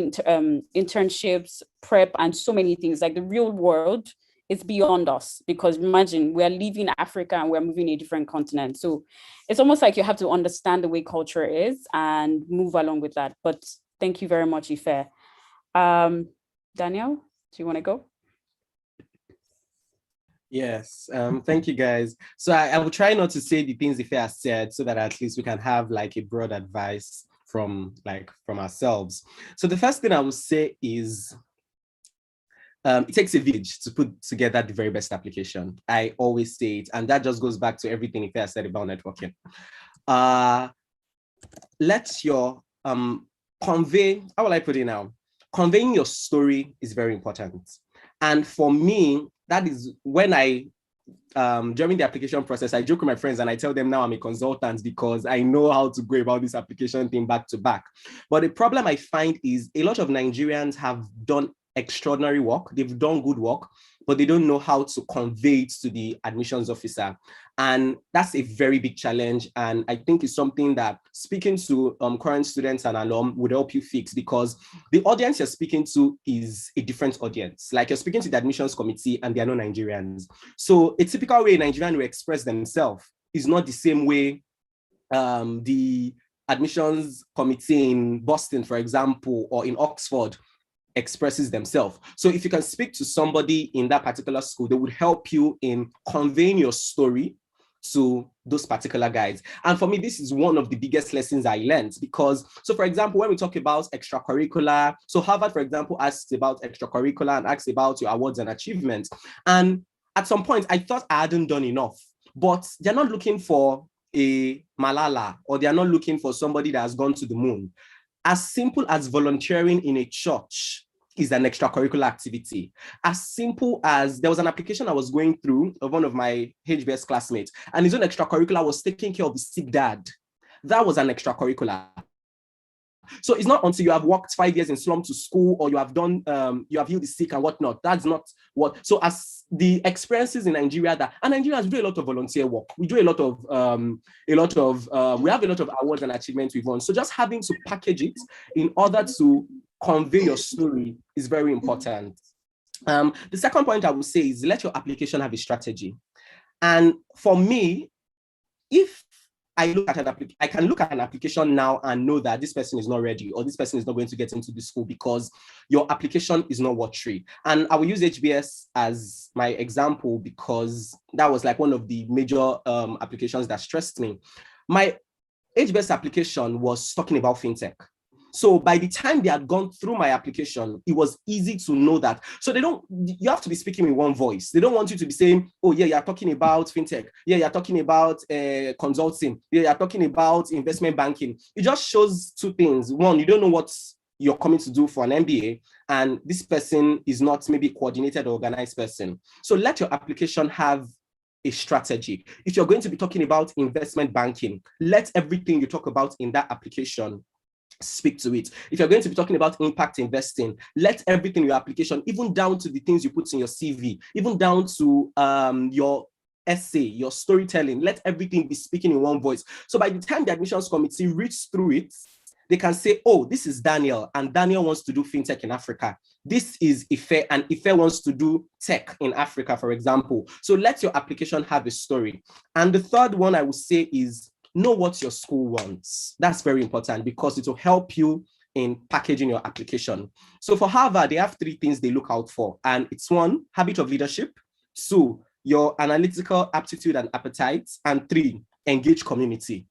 internships, prep, and so many things, like the real world, it's beyond us, because imagine we're leaving Africa and we're moving a different continent. So it's almost like you have to understand the way culture is and move along with that. But thank you very much, Ife. Daniel, do you want to go? Yes, thank you guys. So I will try not to say the things Ife has said, so that at least we can have like a broad advice from ourselves. So the first thing I will say is, it takes a village to put together the very best application. I always say it, and that just goes back to everything Ife has said about networking. Let your convey, how will I put it now? Conveying your story is very important. And for me, that is when during the application process, I joke with my friends and I tell them now I'm a consultant, because I know how to go about this application thing back to back. But the problem I find is a lot of Nigerians have done extraordinary work, they've done good work, but they don't know how to convey it to the admissions officer. And that's a very big challenge. And I think it's something that speaking to current students and alum would help you fix, because the audience you're speaking to is a different audience. Like, you're speaking to the admissions committee and they are not Nigerians. So a typical way a Nigerian will express themselves is not the same way the admissions committee in Boston, for example, or in Oxford expresses themselves. So if you can speak to somebody in that particular school, they would help you in conveying your story to those particular guys. And for me, this is one of the biggest lessons I learned, because, so for example, when we talk about extracurricular, so Harvard, for example, asks about extracurricular and asks about your awards and achievements. And at some point, I thought I hadn't done enough, but they're not looking for a Malala, or they're not looking for somebody that has gone to the moon. As simple as volunteering in a church is an extracurricular activity. As simple as, there was an application I was going through of one of my HBS classmates, and his own extracurricular was taking care of his sick dad. That was an extracurricular. So it's not until you have worked 5 years in slum to school, or you have done, you have healed the sick and whatnot. That's not what. So as the experiences in Nigeria, and Nigerians do a lot of volunteer work. We do a lot of, we have a lot of awards and achievements we've won. So just having to package it in order to convey your story is very important. The second point I would say is, let your application have a strategy. And for me, if I look at I can look at an application now and know that this person is not ready or this person is not going to get into the school because your application is not watery. And I will use HBS as my example because that was like one of the major applications that stressed me. My HBS application was talking about fintech. So by the time they had gone through my application, it was easy to know that. So you have to be speaking in one voice. They don't want you to be saying, oh yeah, you're talking about fintech. Yeah, you're talking about consulting. Yeah, you're talking about investment banking. It just shows two things. One, you don't know what you're coming to do for an MBA, and this person is not maybe a coordinated or organized person. So let your application have a strategy. If you're going to be talking about investment banking, let everything you talk about in that application speak to it. If you're going to be talking about impact investing, let everything in your application, even down to the things you put in your CV, even down to your essay, your storytelling, let everything be speaking in one voice. So by the time the admissions committee reads through it, they can say, oh, this is Daniel, and Daniel wants to do fintech in Africa. This is Ife, and Ife wants to do tech in Africa, for example. So let your application have a story. And the third one I would say is know what your school wants. That's very important because it will help you in packaging your application. So for Harvard, they have 3 things they look out for. And it's 1, habit of leadership. 2, your analytical aptitude and appetite. And 3, engage community.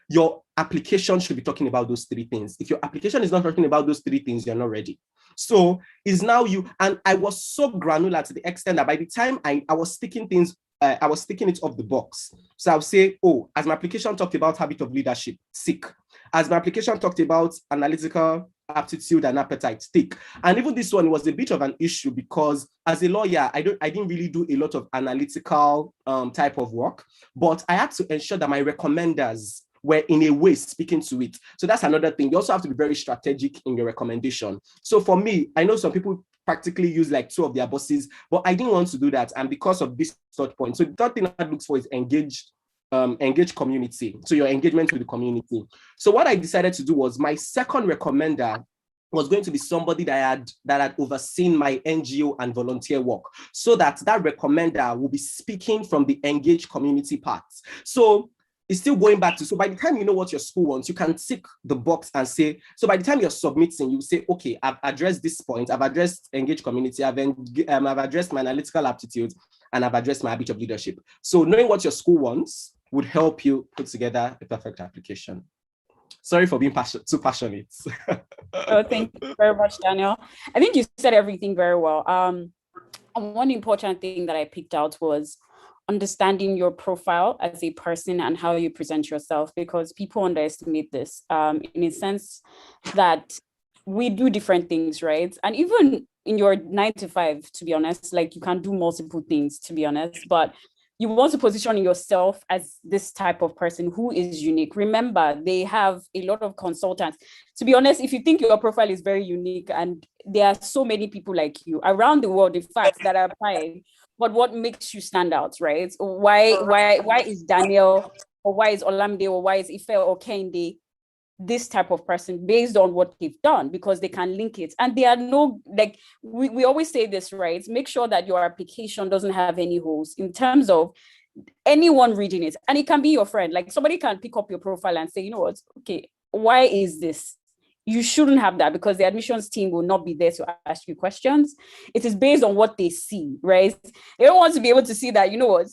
Your application should be talking about those 3 things. If your application is not talking about those 3 things, you're not ready. So it's now you, and I was so granular to the extent that by the time I was sticking things, I was sticking it off the box. So I'll say, oh, as my application talked about habit of leadership, tick. As my application talked about analytical aptitude and appetite, tick. And even this one was a bit of an issue because as a lawyer, I didn't really do a lot of analytical type of work, but I had to ensure that my recommenders were in a way speaking to it. So that's another thing. You also have to be very strategic in your recommendation. So for me, I know some people practically use like 2 of their bosses, but I didn't want to do that. And because of this third point, so the third thing I look for is engage community. So your engagement with the community. So what I decided to do was my second recommender was going to be somebody that had overseen my NGO and volunteer work, so that recommender will be speaking from the engaged community part. So it's still going back to, so by the time you know what your school wants, you can tick the box and say, so by the time you're submitting, you say, okay, I've addressed this point, I've addressed engaged community, I've addressed my analytical aptitude, and I've addressed my habit of leadership. So knowing what your school wants would help you put together a perfect application. Sorry for being too passionate. Oh, thank you very much, Daniel. I think you said everything very well. One important thing that I picked out was understanding your profile as a person and how you present yourself, because people underestimate this in a sense that we do different things, right? And even in your 9 to 5, to be honest, like you can do multiple things, to be honest, but you want to position yourself as this type of person who is unique. Remember, they have a lot of consultants. To be honest, if you think your profile is very unique and there are so many people like you around the world, in fact, that are applying, but what makes you stand out, right? Why is Daniel, or why is Olamide, or why is Ife or Kende this type of person based on what they've done? Because they can link it. And there are no, like, we always say this, right? Make sure that your application doesn't have any holes in terms of anyone reading it. And it can be your friend. Like somebody can pick up your profile and say, you know what, okay, why is this? You shouldn't have that, because the admissions team will not be there to ask you questions. It is based on what they see, right? They don't want to be able to see that, you know what,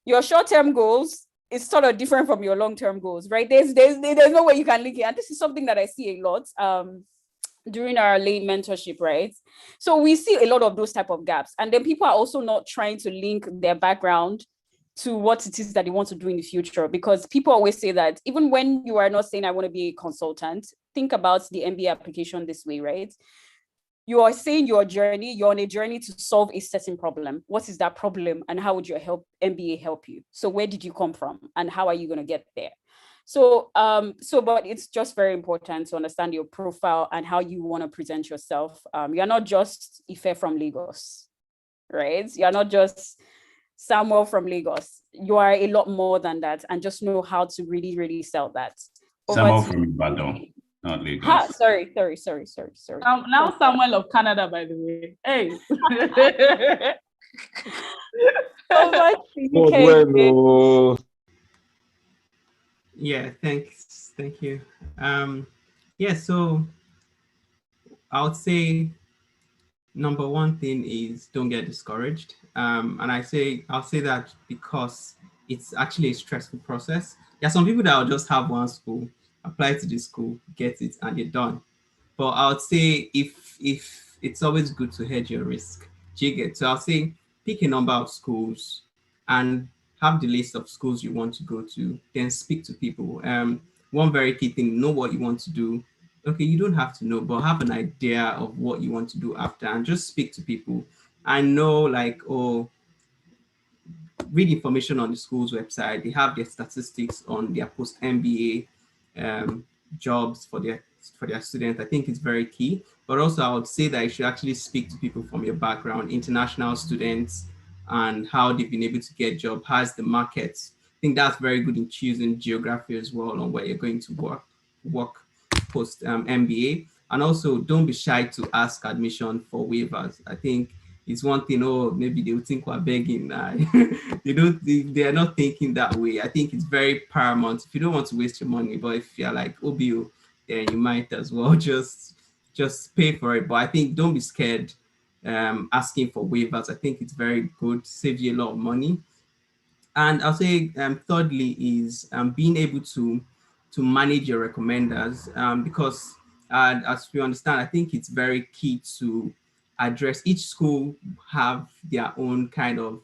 your short-term goals is sort of different from your long-term goals, right? There's no way you can link it. And this is something that I see a lot during our late mentorship, right? So we see a lot of those type of gaps. And then people are also not trying to link their background to what it is that they want to do in the future, because people always say that even when you are not saying I want to be a consultant, think about the MBA application this way, right? You are saying you're on a journey to solve a certain problem. What is that problem, and how would your MBA help you? So where did you come from, and how are you going to get there? So, but it's just very important to understand your profile and how you want to present yourself. You're not just Ife from Lagos, right? You're not just Samuel from Lagos. You are a lot more than that, and just know how to really, really sell that. Samuel from Ibadan, not Lagos. Sorry. Now Samuel of Canada, by the way. Hey. Over to you, God, Kate. well, Yeah, thanks. Thank you. Yeah, so I would say number one thing is don't get discouraged. And I'll say that because it's actually a stressful process. There are some people that will just have one school, apply to the school, get it, and you're done. But I would say if it's always good to hedge your risk. Do you get? So I'll say pick a number of schools and have the list of schools you want to go to. Then speak to people. One very key thing: know what you want to do. Okay, you don't have to know, but have an idea of what you want to do after, and just speak to people. I know, like, oh, read information on the school's website. They have their statistics on their post MBA jobs for their students. I think it's very key. But also, I would say that you should actually speak to people from your background, international students, and how they've been able to get job. How's the market? I think that's very good in choosing geography as well on where you're going to work post MBA. And also, don't be shy to ask admission for waivers. I think it's one thing, oh, maybe they will think we're begging. They are not thinking that way. I think it's very paramount. If you don't want to waste your money, but if you're like OBO, then you might as well just pay for it. But I think don't be scared asking for waivers. I think it's very good, save you a lot of money. And I'll say thirdly is being able to manage your recommenders because as we understand, I think it's very key to address each school have their own kind of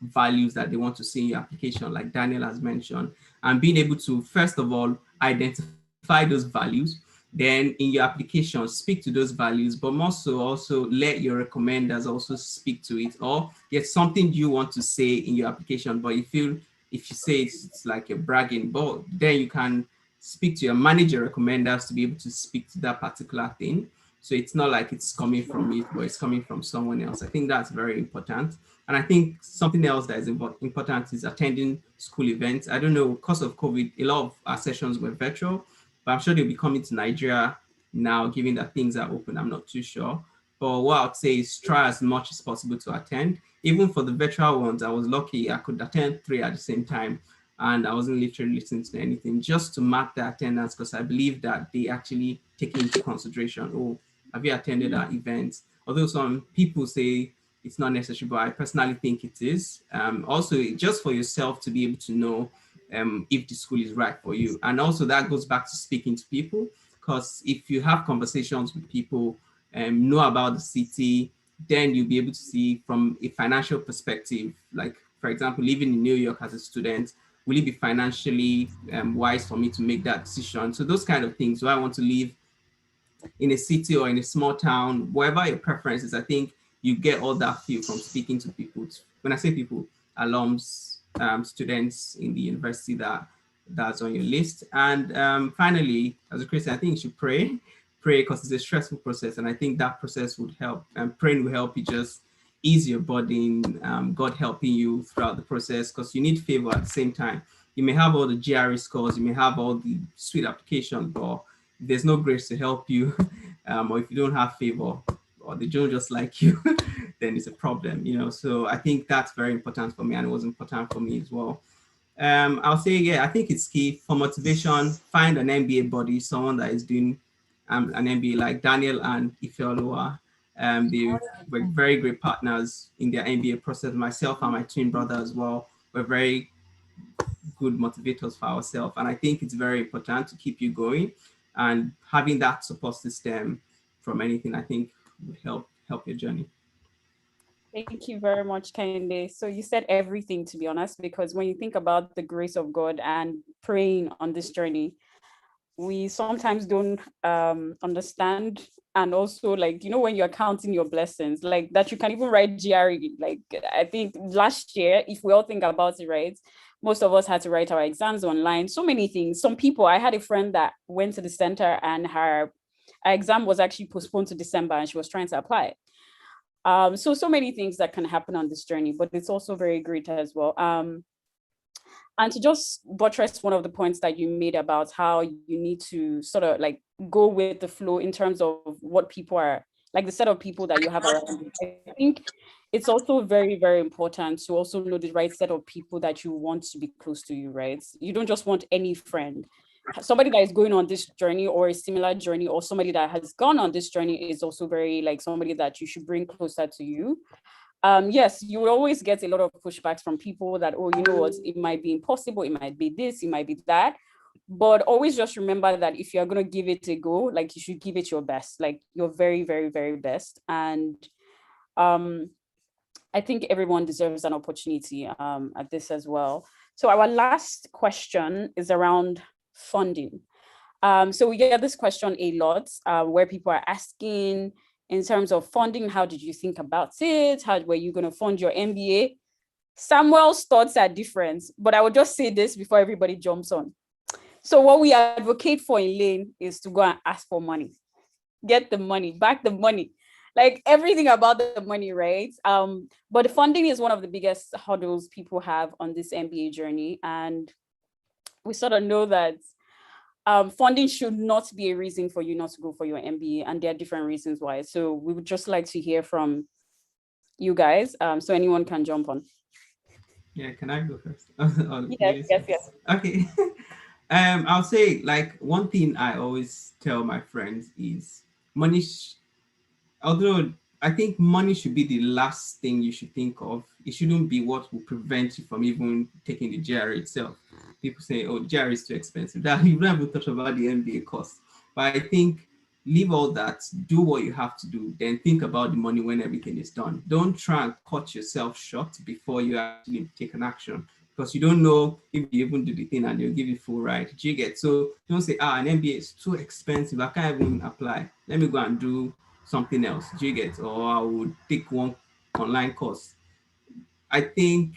values that they want to see in your application, like Daniel has mentioned, and being able to, first of all, identify those values, then in your application, speak to those values, but also let your recommenders also speak to it, or get something you want to say in your application, but you feel if you say it's like a bragging, but then you can speak to your manager recommenders to be able to speak to that particular thing. So it's not like it's coming from it, but it's coming from someone else. I think that's very important. And I think something else that is important is attending school events. I don't know, because of COVID, a lot of our sessions were virtual, but I'm sure they'll be coming to Nigeria now, given that things are open. I'm not too sure. But what I'd say is try as much as possible to attend. Even for the virtual ones, I was lucky I could attend 3 at the same time. And I wasn't literally listening to anything, just to mark the attendance, because I believe that they actually take into consideration, oh, have you attended our events? Although some people say it's not necessary, but I personally think it is. Also, just for yourself to be able to know if the school is right for you. And also that goes back to speaking to people, because if you have conversations with people, know about the city, then you'll be able to see from a financial perspective, like for example, living in New York as a student, will it be financially wise for me to make that decision? So those kind of things. Do I want to live in a city or in a small town, wherever your preference is? I think you get all that feel from speaking to people. When I say people, alums, students in the university that's on your list. And finally, as a Christian, I think you should pray because it's a stressful process. And I think that process would help, and praying will help you just ease your burden, God helping you throughout the process, because you need favor at the same time. You may have all the GRE scores, you may have all the sweet application, but if there's no grace to help you, or if you don't have favor, or they don't just like you, then it's a problem, you know. So I think that's very important for me, and it was important for me as well. I'll say, yeah, I think it's key for motivation. Find an MBA body, someone that is doing an MBA, like Daniel and Ifeoluwa. They were very great partners in their MBA process. Myself and my twin brother as well were very good motivators for ourselves. And I think it's very important to keep you going, and having that support system from anything, I think would help your journey. Thank you very much, Kende. So you said everything, to be honest, because when you think about the grace of God and praying on this journey, we sometimes don't understand. And also, like, you know, when you're counting your blessings, like that you can even write GRE. Like, I think last year, if we all think about it, right, most of us had to write our exams online. So many things. Some people, I had a friend that went to the center and her exam was actually postponed to December and she was trying to apply. So many things that can happen on this journey, but it's also very great as well. And to just buttress one of the points that you made about how you need to sort of like go with the flow in terms of what people are, like the set of people that you have around you. I think it's also very, very important to also know the right set of people that you want to be close to you, right? You don't just want any friend. Somebody that is going on this journey or a similar journey, or somebody that has gone on this journey is also very like somebody that you should bring closer to you. Yes, you will always get a lot of pushbacks from people that, oh, you know what, it might be impossible, it might be this, it might be that. But always just remember that if you're going to give it a go, like you should give it your best, like your very, very, very best. And I think everyone deserves an opportunity at this as well. So our last question is around funding. So we get this question a lot where people are asking in terms of funding, how did you think about it? How were you going to fund your MBA? Samuel's thoughts are different, but I will just say this before everybody jumps on. So what we advocate for in Lane is to go and ask for money. Get the money, back the money, like everything about the money, right? But the funding is one of the biggest hurdles people have on this MBA journey. And we sort of know that funding should not be a reason for you not to go for your MBA. And there are different reasons why. So we would just like to hear from you guys. So anyone can jump on. Yeah, can I go first? Yes. Okay. I'll say like one thing I always tell my friends is money. Although I think money should be the last thing you should think of. It shouldn't be what will prevent you from even taking the GRE itself. People say, "Oh, GRE is too expensive." That you don't even touch about the MBA cost. But I think leave all that, do what you have to do, then think about the money when everything is done. Don't try and cut yourself short before you actually take an action, because you don't know if you even do the thing and they'll give you full ride. Do you get? So don't say, an MBA is too expensive, I can't even apply. Let me go and do something else. Do you get? Or I would take one online course. I think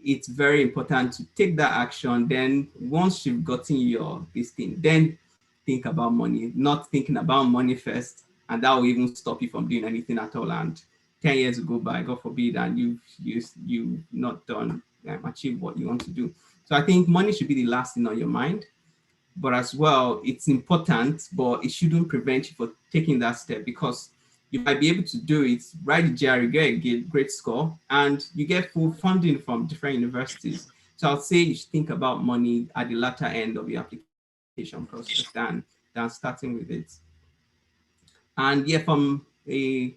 it's very important to take that action. Then once you've gotten your this thing, then think about money, not thinking about money first, and that will even stop you from doing anything at all. And 10 years go by, God forbid, and you've not done achieve what you want to do. So I think money should be the last thing on your mind. But as well, it's important, but it shouldn't prevent you from taking that step, because you might be able to do it, write the GRE, get a great score, and you get full funding from different universities. So I'll say you should think about money at the latter end of your application process than starting with it. And yeah, from a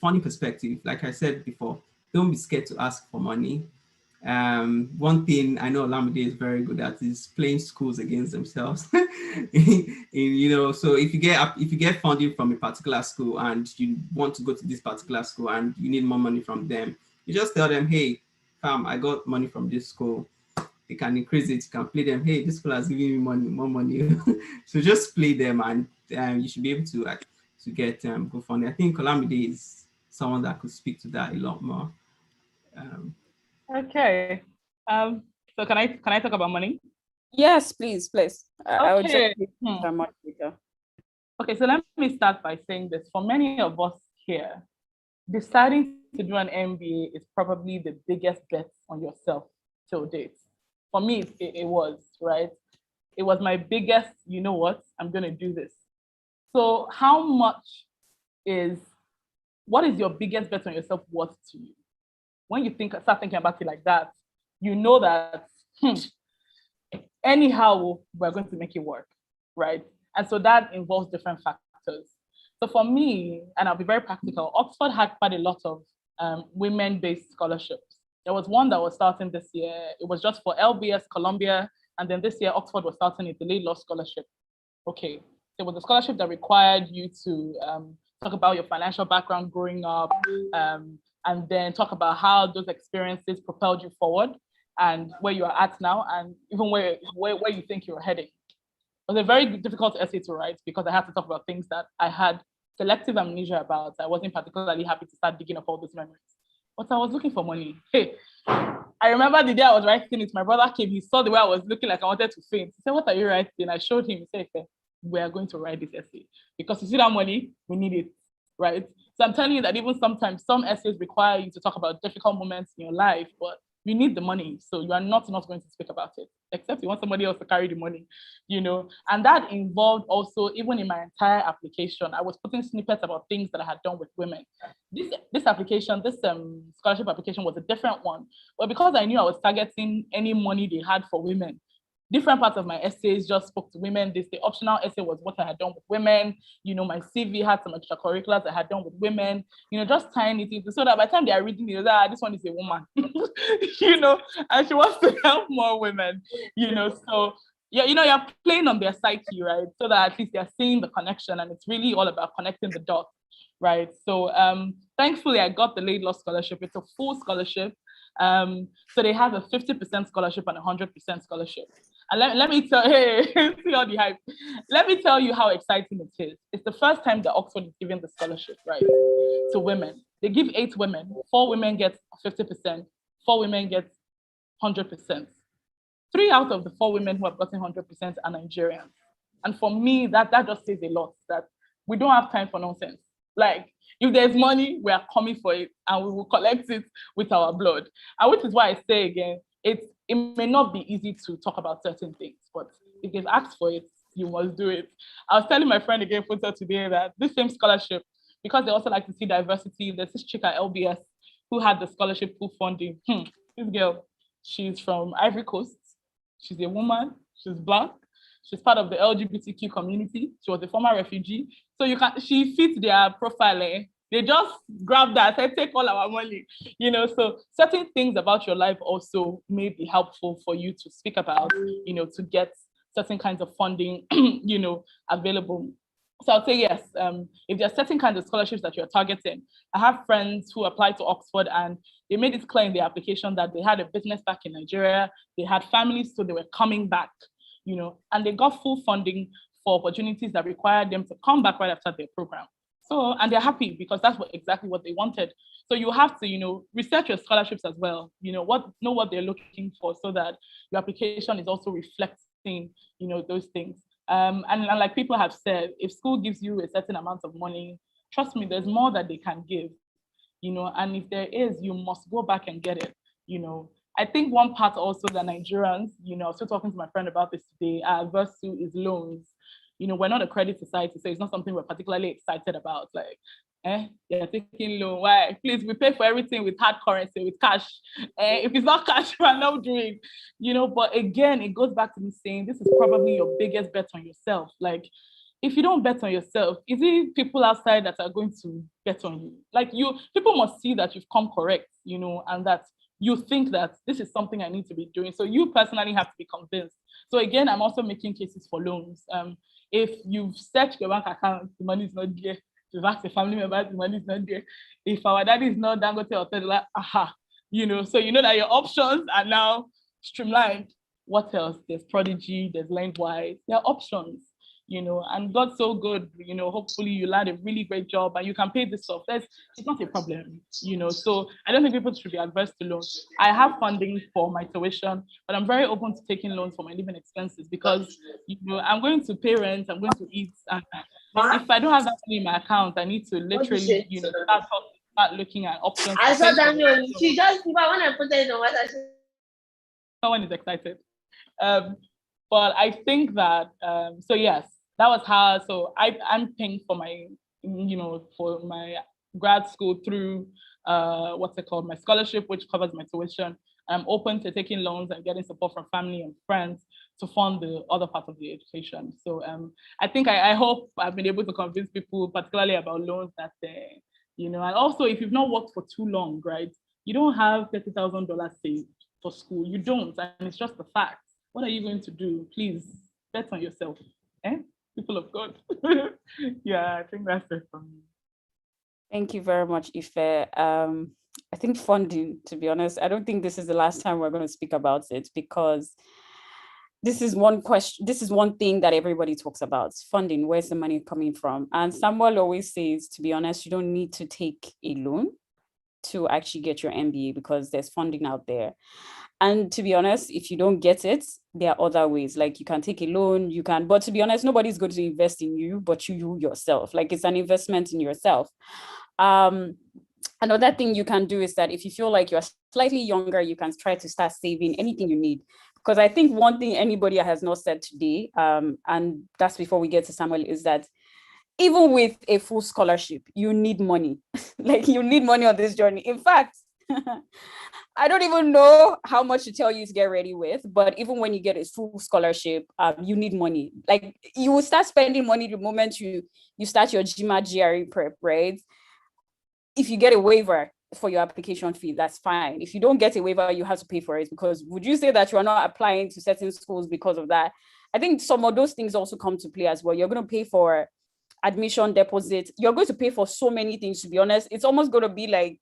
funny perspective, like I said before, don't be scared to ask for money. One thing I know Olamide is very good at is playing schools against themselves. So if you get funding from a particular school and you want to go to this particular school and you need more money from them, you just tell them, hey, fam, I got money from this school. They can increase it. You can play them. Hey, this school has given me money, more money. So just play them, and you should be able to get good funding. I think Olamide is someone that could speak to that a lot more. Okay. So can I talk about money? Yes, please. I would Okay. just much later. Okay, so let me start by saying this. For many of us here, deciding to do an MBA is probably the biggest bet on yourself till date. For me, it was, right? It was my biggest, you know what, I'm going to do this. So what is your biggest bet on yourself worth to you? When you start thinking about it like that, you know that anyhow, we're going to make it work, right? And so that involves different factors. So for me, and I'll be very practical, Oxford had quite a lot of women-based scholarships. There was one that was starting this year. It was just for LBS, Columbia, and then this year Oxford was starting a delayed loss scholarship. Okay, there was a scholarship that required you to talk about your financial background growing up, and then talk about how those experiences propelled you forward and where you are at now, and even where you think you're heading. It was a very difficult essay to write because I had to talk about things that I had selective amnesia about. I wasn't particularly happy to start digging up all those memories. But I was looking for money. Hey, I remember the day I was writing it, my brother came, he saw the way I was looking like I wanted to faint. He said, "What are you writing?" I showed him, he said, "We are going to write this essay. Because you see that money, we need it, right?" So I'm telling you that even sometimes some essays require you to talk about difficult moments in your life, but you need the money. So you are not going to speak about it, except you want somebody else to carry the money, And that involved also, even in my entire application, I was putting snippets about things that I had done with women. This application, this scholarship application was a different one. But because I knew I was targeting any money they had for women, different parts of my essays just spoke to women. The optional essay was what I had done with women. My CV had some extracurriculars I had done with women, just tiny things, so that by the time they are reading it, this one is a woman, and she wants to help more women, so you're playing on their psyche, right? So that at least they're seeing the connection, and it's really all about connecting the dots, right? So thankfully I got the Laidlaw scholarship. It's a full scholarship. So they have a 50% scholarship and 100% scholarship. And let me tell, see all the hype. Let me tell you how exciting it is. It's the first time that Oxford is giving the scholarship, right, to women. They give 8 women, 4 women get 50%, 4 women get 100%. 3 out of the 4 women who have gotten 100% are Nigerians. And for me, that just says a lot, that we don't have time for nonsense. Like, if there's money, we are coming for it, and we will collect it with our blood. And which is why I say again, it may not be easy to talk about certain things, but if they've asked for it, you must do it. I was telling my friend again, Funta, today, that this same scholarship, because they also like to see diversity, there's this chick at LBS who had the scholarship full funding. This girl, she's from Ivory Coast. She's a woman, she's Black, she's part of the LGBTQ community. She was a former refugee. So she fits their profile. They just grab that and take all our money, So certain things about your life also may be helpful for you to speak about, to get certain kinds of funding, available. So I'll say yes, if there are certain kinds of scholarships that you're targeting. I have friends who applied to Oxford and they made it clear in the application that they had a business back in Nigeria, they had families, so they were coming back, and they got full funding for opportunities that required them to come back right after their program. So, and they're happy because that's exactly what they wanted. So you have to, research your scholarships as well, know what they're looking for, so that your application is also reflecting, those things. And like people have said, if school gives you a certain amount of money, trust me, there's more that they can give, and if there is, you must go back and get it, I think one part also that Nigerians, I was still talking to my friend about this today, are averse to is loans. We're not a credit society, so it's not something we're particularly excited about. Like, they're taking loan. Why? Please, we pay for everything with hard currency, with cash. If it's not cash, we're not doing, But again, it goes back to me saying this is probably your biggest bet on yourself. Like, if you don't bet on yourself, is it people outside that are going to bet on you? Like, people must see that you've come correct, and that you think that this is something I need to be doing. So you personally have to be convinced. So again, I'm also making cases for loans. If you've searched your bank account, the money is not there. If you've asked a family member, the money is not there. If our daddy is not Dangote or Teddy, like, aha, so you know that your options are now streamlined. What else? There's Prodigy, there's Lendwise. There are options, and God's so good, hopefully you land a really great job and you can pay this off. It's not a problem, so I don't think people should be adverse to loans. I have funding for my tuition, but I'm very open to taking loans for my living expenses because, I'm going to pay rent, I'm going to eat. And if I don't have that money in my account, I need to literally, start looking at options. I saw that she just, when I put it on what I said. Someone is excited. But I think that, so yes, that was how, so I'm paying for my, for my grad school through, my scholarship, which covers my tuition. I'm open to taking loans and getting support from family and friends to fund the other part of the education. So I think I hope I've been able to convince people, particularly about loans, that, and also if you've not worked for too long, right, you don't have $30,000 saved for school. You don't, and it's just the fact. What are you going to do? Please bet on yourself, people of God. Yeah, I think that's it for me. Thank you very much, Ife. I think funding, to be honest, I don't think this is the last time we're going to speak about it, because this is one question, this is one thing that everybody talks about, funding. Where's the money coming from? And Samuel always says, to be honest, you don't need to take a loan to actually get your MBA because there's funding out there. And to be honest, if you don't get it, there are other ways. Like you can take a loan, but to be honest, nobody's going to invest in you, but you yourself. Like it's an investment in yourself. another thing you can do is that if you feel like you're slightly younger, you can try to start saving anything you need. Because I think one thing anybody has not said today, and that's before we get to Samuel, is that even with a full scholarship, you need money. Like, you need money on this journey. In fact, I don't even know how much to tell you to get ready with, but even when you get a full scholarship, you need money. Like, you will start spending money the moment you start your GMAT GRE prep, right? If you get a waiver for your application fee, that's fine. If you don't get a waiver, you have to pay for it, because would you say that you are not applying to certain schools because of that? I think some of those things also come to play as well. You're going to pay for admission deposit. You're going to pay for so many things, to be honest. It's almost going to be like,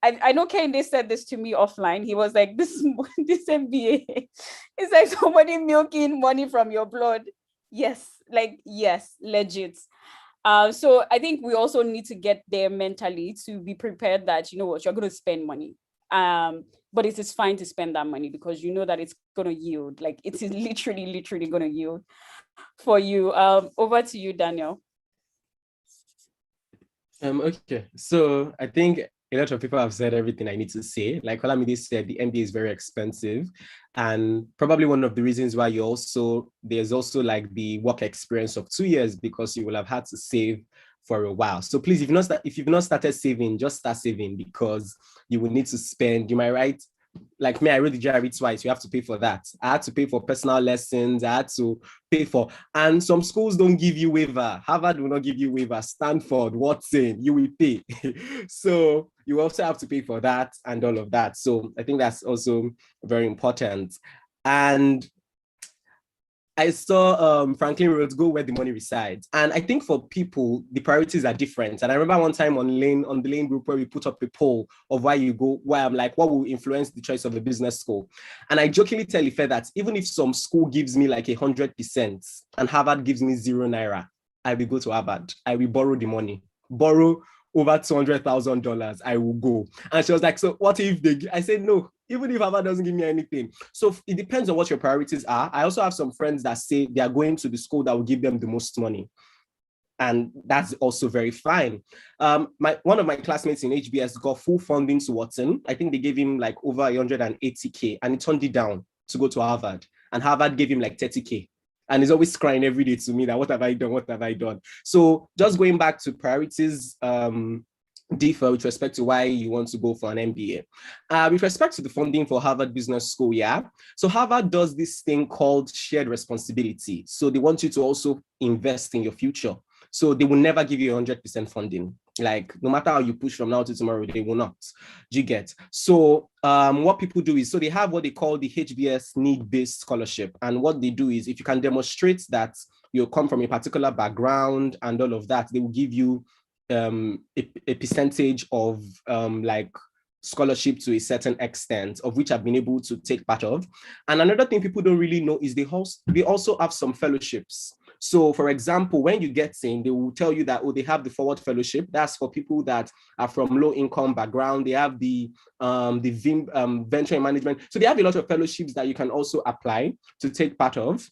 I know Kende said this to me offline. He was like, this MBA, it's like somebody milking money from your blood. Yes, like, yes, legit. So I think we also need to get there mentally to be prepared that, you know what, you're going to spend money. But it is fine to spend that money because you know that it's going to yield. Like, it is literally going to yield for you. Over to you, Daniel. Okay, so I think a lot of people have said everything I need to say. Like Olamide said, the MBA is very expensive, and probably one of the reasons why there's also like the work experience of 2 years, because you will have had to save for a while. So please, if you've not started saving, just start saving, because you will need to spend. You might write, like me, I wrote the GRE twice. You have to pay for that. I had to pay for personal lessons. I had to pay for, and some schools don't give you waiver. Harvard will not give you waiver. Stanford, Watson, you will pay. So you also have to pay for that and all of that. So I think that's also very important. And I saw Franklin wrote, go where the money resides. And I think for people, the priorities are different. And I remember one time on the Lane group where we put up a poll of where you go, where I'm like, what will influence the choice of a business school? And I jokingly tell Ife that even if some school gives me like 100% and Harvard gives me €0, I will go to Harvard. I will borrow the money, borrow over $200,000, I will go. And she was like, so what if I said, no, even if Harvard doesn't give me anything. So it depends on what your priorities are. I also have some friends that say they are going to the school that will give them the most money. And that's also very fine. One of my classmates in HBS got full funding to Watson. I think they gave him like over 180K, and he turned it down to go to Harvard. And Harvard gave him like 30K. And he's always crying every day to me that, what have I done? What have I done? So just going back to priorities, differ with respect to why you want to go for an MBA. With respect to the funding for Harvard Business School, yeah. So Harvard does this thing called shared responsibility. So they want you to also invest in your future. So they will never give you 100% funding. Like, no matter how you push from now to tomorrow, they will not. Do you get? So what people do is, so they have what they call the HBS need-based scholarship. And what they do is, if you can demonstrate that you come from a particular background and all of that, they will give you a percentage of like scholarship to a certain extent, of which I've been able to take part of. And another thing people don't really know is they also have some fellowships. So for example, when you get in, they will tell you that, oh, they have the Forward Fellowship. That's for people that are from low income background. They have the venture management. So they have a lot of fellowships that you can also apply to take part of.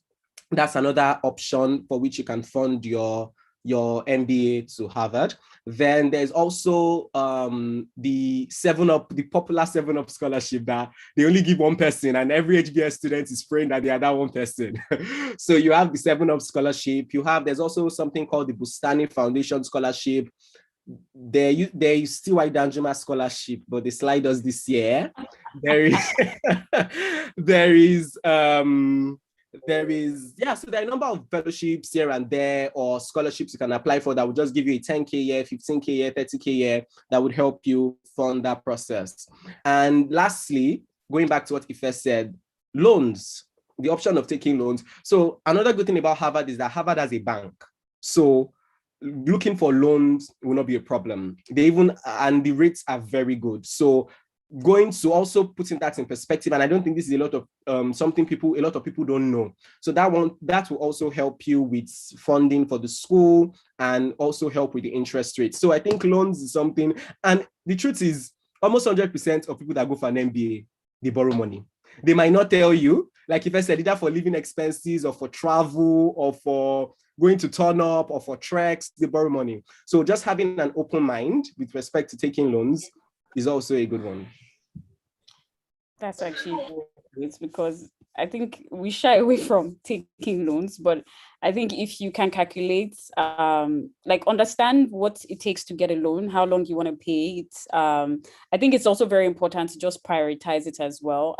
That's another option for which you can fund your MBA to Harvard. Then there's also the popular 7-Up scholarship that they only give one person, and every HBS student is praying that they are that one person. So you have the 7-Up scholarship. There's also something called the Bustani Foundation scholarship. There is still White Danjuma scholarship, but the slide us this year. There is so there are a number of fellowships here and there, or scholarships you can apply for that will just give you a 10K year, 15K year, 30K year that would help you fund that process. And lastly, going back to what Ife said, loans, the option of taking loans. So another good thing about Harvard is that Harvard has a bank. So looking for loans will not be a problem. And the rates are very good. So going to also putting that in perspective, and I don't think this is a lot of a lot of people don't know. So that will also help you with funding for the school and also help with the interest rate. So I think loans is something, and the truth is almost 100% of people that go for an MBA, they borrow money. They might not tell you, like if I said, either for living expenses or for travel or for going to turn up or for treks, they borrow money. So just having an open mind with respect to taking loans is also a good one. That's actually great because I think we shy away from taking loans, but I think if you can calculate, like understand what it takes to get a loan, how long you want to pay it. I think it's also very important to just prioritize it as well.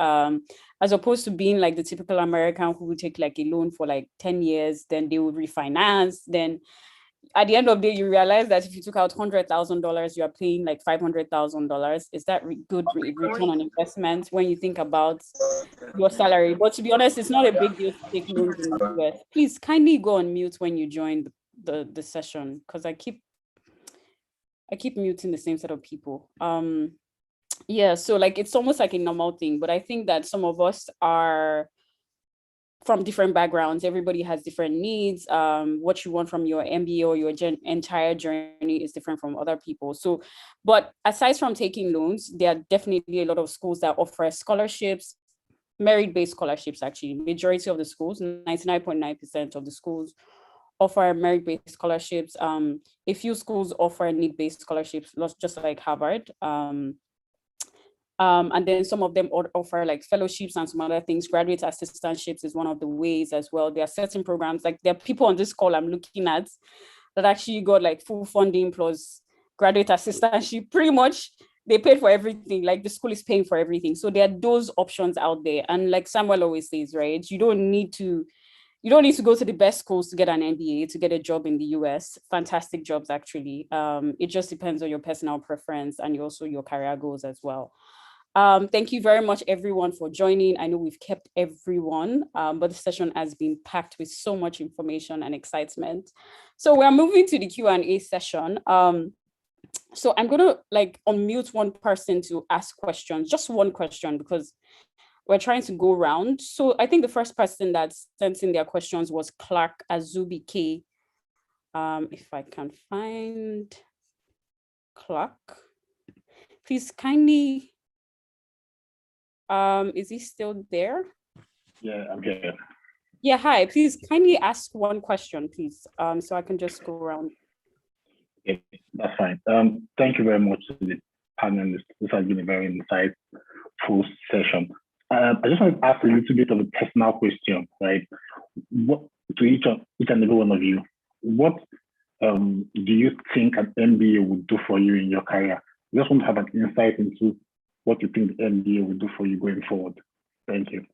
As opposed to being like the typical American who would take like a loan for like 10 years, then they would refinance, then at the end of the day, you realize that if you took out $100,000, you are paying like $500,000. Is that good return on investment when you think about your salary? But to be honest, it's not a big deal to take loans in the US. Please kindly go on mute when you join the session because I keep muting the same set of people. Yeah, so like it's almost like a normal thing, but I think that some of us are from different backgrounds. Everybody has different needs. What you want from your MBA or your entire journey is different from other people. So, but aside from taking loans, there are definitely a lot of schools that offer scholarships, merit-based scholarships. Actually, majority of the schools, 99.9% of the schools offer merit-based scholarships. A few schools offer need-based scholarships, just like Harvard. And then some of them offer like fellowships and some other things. Graduate assistantships is one of the ways as well. There are certain programs, like there are people on this call I'm looking at that actually got like full funding plus graduate assistantship. Pretty much they paid for everything, like the school is paying for everything. So there are those options out there. And like Samuel always says, right, you don't need to go to the best schools to get an MBA, to get a job in the US. Fantastic jobs, actually. It just depends on your personal preference and also your career goals as well. Thank you very much, everyone, for joining. I know we've kept everyone, but the session has been packed with so much information and excitement. So we're moving to the Q&A session. So I'm going to like unmute one person to ask questions, just one question, because we're trying to go around. So I think the first person that sent in their questions was Clark Azubi K. If I can find Clark, please kindly. Is he still there? Yeah, I'm here. Yeah, hi. Please kindly ask one question, please. So I can just go around. Okay, that's fine. Thank you very much to the panelists. This has been a very insightful session. I just want to ask a little bit of a personal question, right? What to each and every one of you, what do you think an MBA would do for you in your career? I just want to have an insight into what you think the MBA will do for you going forward. Thank you.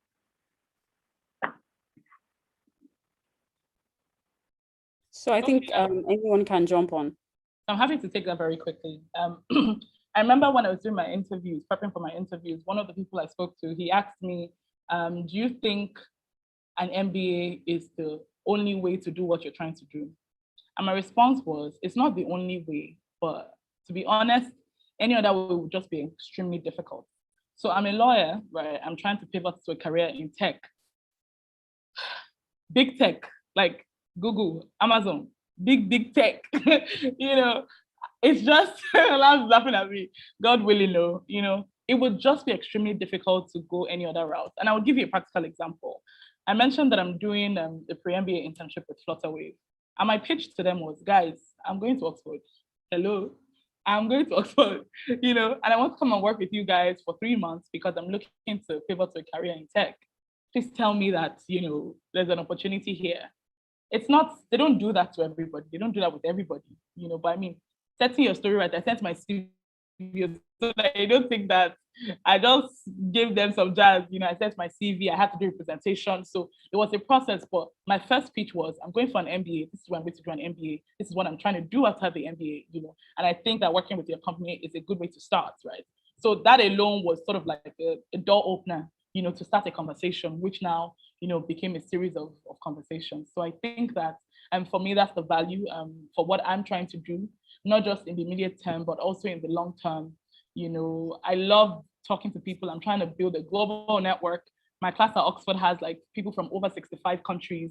So I think anyone can jump on. I'm happy to take that very quickly. I remember when I was doing my interviews, prepping for my interviews, one of the people I spoke to, he asked me, do you think an MBA is the only way to do what you're trying to do? And my response was, it's not the only way, but to be honest, any other way would just be extremely difficult. So I'm a lawyer, right? I'm trying to pivot to a career in tech. Big tech, like Google, Amazon, big tech. You know, it's just, Alam's laughing at me. God willing, no, you know, it would just be extremely difficult to go any other route. And I will give you a practical example. I mentioned that I'm doing the pre-MBA internship with Flutterwave. And my pitch to them was, guys, I'm going to Oxford. Hello, I'm going to Oxford, you know, and I want to come and work with you guys for 3 months because I'm looking to pivot to a career in tech. Please tell me that, you know, there's an opportunity here. It's not, they don't do that to everybody. They don't do that with everybody, you know, but I mean, setting your story right, I sent my CV so that I don't think that I just gave them some jazz, you know, I sent my CV, I had to do a presentation. So it was a process, but my first pitch was, I'm going for an MBA. This is where I'm going to do an MBA. This is what I'm trying to do after the MBA, you know, and I think that working with your company is a good way to start, right? So that alone was sort of like a door opener, you know, to start a conversation, which now, you know, became a series of conversations. So I think that, and for me, that's the value for what I'm trying to do, not just in the immediate term, but also in the long term. You know, I love talking to people. I'm trying to build a global network. My class at Oxford has like people from over 65 countries.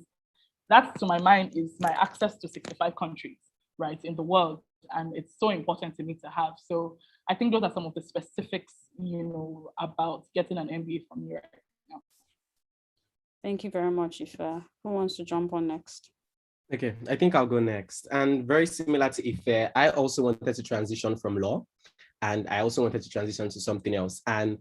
That, to my mind, is my access to 65 countries, right, in the world. And it's so important to me to have. So I think those are some of the specifics, you know, about getting an MBA from here. Thank you very much, Ife. Who wants to jump on next? Okay, I think I'll go next. And very similar to Ife, I also wanted to transition from law, and I also wanted to transition to something else. And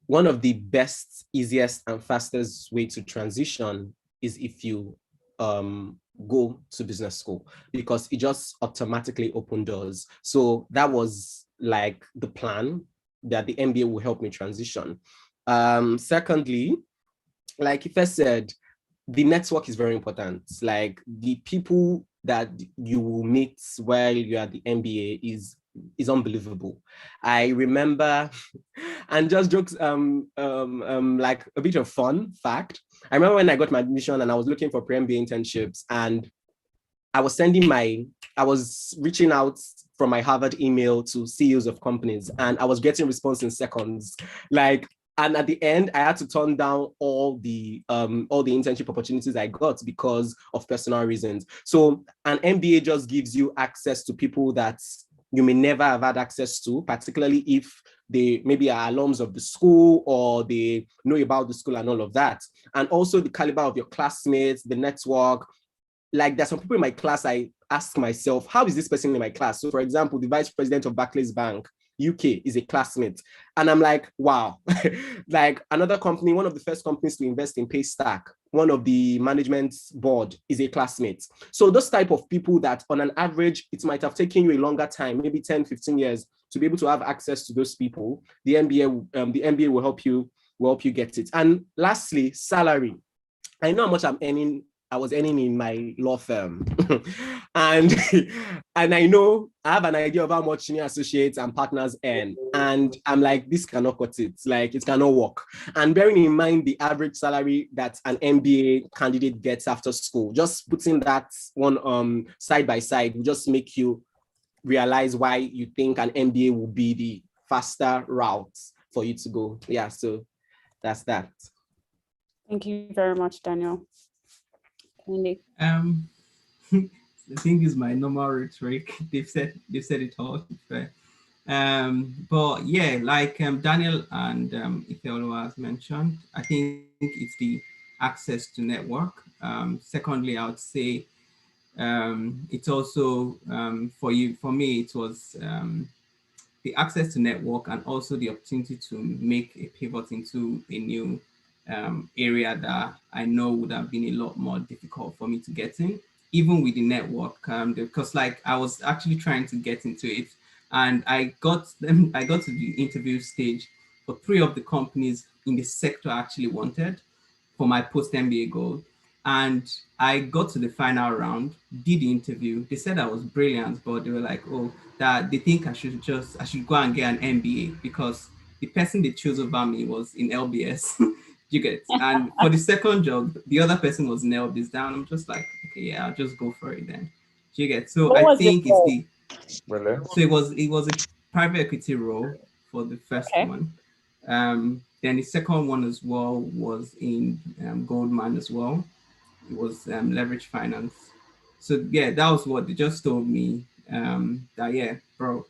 one of the best, easiest, and fastest way to transition is if you go to business school, because it just automatically opened doors. So that was like the plan, that the MBA will help me transition. Secondly, like Ife said, the network is very important. Like the people that you will meet while you're at the MBA is unbelievable. I remember, and just jokes, like a bit of fun fact. I remember when I got my admission and I was looking for pre-MBA internships, and I was I was reaching out from my Harvard email to CEOs of companies, and I was getting response in seconds. Like, and at the end, I had to turn down all the internship opportunities I got because of personal reasons. So an MBA just gives you access to people that you may never have had access to, particularly if they maybe are alums of the school or they know about the school and all of that. And also the caliber of your classmates, the network. Like there's some people in my class, I ask myself, how is this person in my class? So for example, the vice president of Barclays Bank, UK, is a classmate. And I'm like, wow. Like another company, one of the first companies to invest in Paystack, one of the management board is a classmate. So those type of people that on an average, it might have taken you a longer time, maybe 10, 15 years to be able to have access to those people. The MBA will help you get it. And lastly, salary. I know how much I was earning in my law firm. and and I know I have an idea of how much senior associates and partners earn. And I'm like, this cannot cut it. Like it cannot work. And bearing in mind the average salary that an MBA candidate gets after school, just putting that one side by side will just make you realize why you think an MBA will be the faster route for you to go. Yeah, so that's that. Thank you very much, Daniel. Wendy. The thing is my normal rhetoric. They've said it all. But yeah, like Daniel and Ifeoluwa has mentioned, I think it's the access to network. Secondly, I would say it's also for me, it was the access to network and also the opportunity to make a pivot into a new area that I know would have been a lot more difficult for me to get in, even with the network, because like I was actually trying to get into it, and I got to the interview stage for 3 of the companies in the sector I actually wanted for my post MBA goal. And I got to the final round, did the interview. They said I was brilliant, but they were like, oh, that they think I should go and get an MBA because the person they chose over me was in LBS. You get? And for the second job, the other person was in LBS down. I'm just like, okay, yeah, I'll just go for it then. You get? So What I was think it it's for? the so it was a private equity role for the first Okay. one. Then the second one as well was in Goldman as well. It was leverage finance. So yeah, that was what they just told me. That yeah, bro,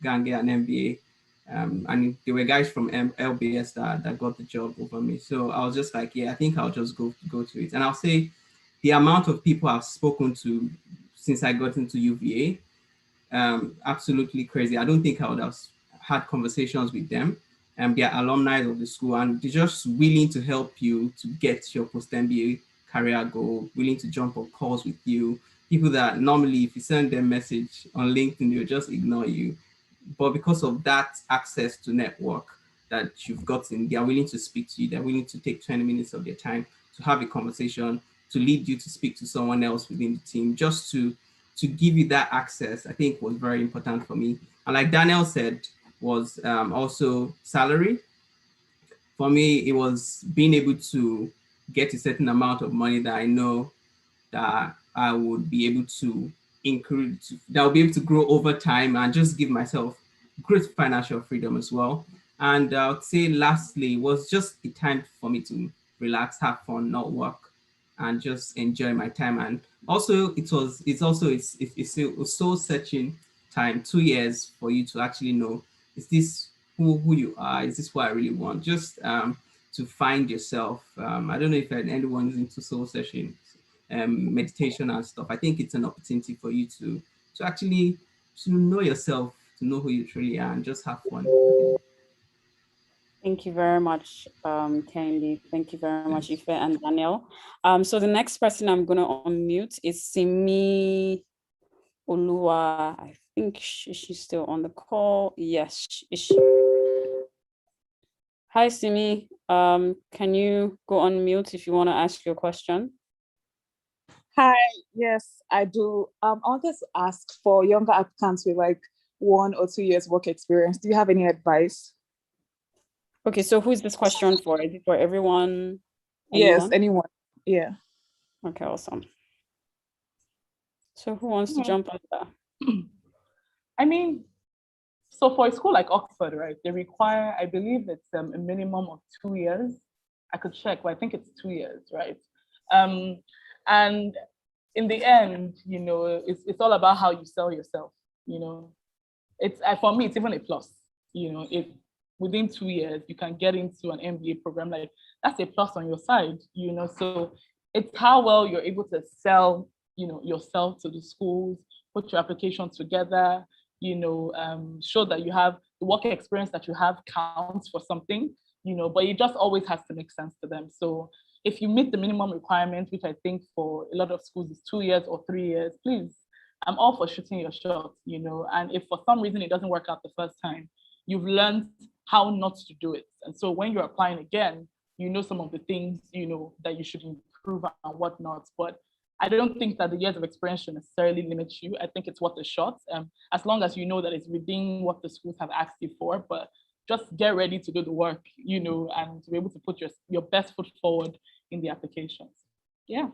go and get an MBA. And there were guys from LBS that got the job over me. So I was just like, yeah, I think I'll just go to it. And I'll say the amount of people I've spoken to since I got into UVA, absolutely crazy. I don't think I would have had conversations with them. They're alumni of the school, and they're just willing to help you to get your post MBA career goal, willing to jump on calls with you. People that normally, if you send them message on LinkedIn, they'll just ignore you. But because of that access to network that you've gotten, they are willing to speak to you. They're willing to take 20 minutes of their time to have a conversation, to lead you to speak to someone else within the team, just to give you that access. I think was very important for me. And like Daniel said, was also salary. For me, it was being able to get a certain amount of money that I know that I would be able to increase, that will be able to grow over time and just give myself great financial freedom as well. And I would say lastly was just a time for me to relax, have fun, not work, and just enjoy my time. And also it's a soul searching time, 2 years for you to actually know, is this who you are? Is this what I really want? Just to find yourself. I don't know if anyone is into soul searching meditation and stuff. I think it's an opportunity for you to actually to know yourself, to know who you truly are, and just have fun. Thank you very much, Candy. Thank you very much, Ife and Daniel. So the next person I'm going to unmute is Simi Olua. I think she's still on the call. Yes, is she? Hi, Simi. Can you go on mute if you want to ask your question? Hi, yes, I do. I wanted to ask for younger applicants with like 1 or 2 years work experience. Do you have any advice? Okay, so who is this question for? Is it for everyone? Yes, anyone. Yeah. Okay, awesome. So who wants to jump on that? I mean, so for a school like Oxford, right, they require, I believe it's a minimum of 2 years. I could check, but I think it's 2 years, right? And in the end, you know, it's all about how you sell yourself, you know. It's for me, it's even a plus, you know, if within 2 years you can get into an MBA program, like that's a plus on your side, you know. So it's how well you're able to sell, you know, yourself to the schools, put your application together, you know, show that you have the work experience that you have counts for something, you know, but it just always has to make sense to them. So if you meet the minimum requirement, which I think for a lot of schools is 2 years or 3 years, please, I'm all for shooting your shot, you know. And if for some reason it doesn't work out the first time, you've learned how not to do it. And so when you're applying again, you know some of the things, you know, that you should improve and whatnot. But I don't think that the years of experience should necessarily limit you. I think it's worth a shot, as long as you know that it's within what the schools have asked you for. But just get ready to do the work, you know, and to be able to put your best foot forward in the applications. Yeah.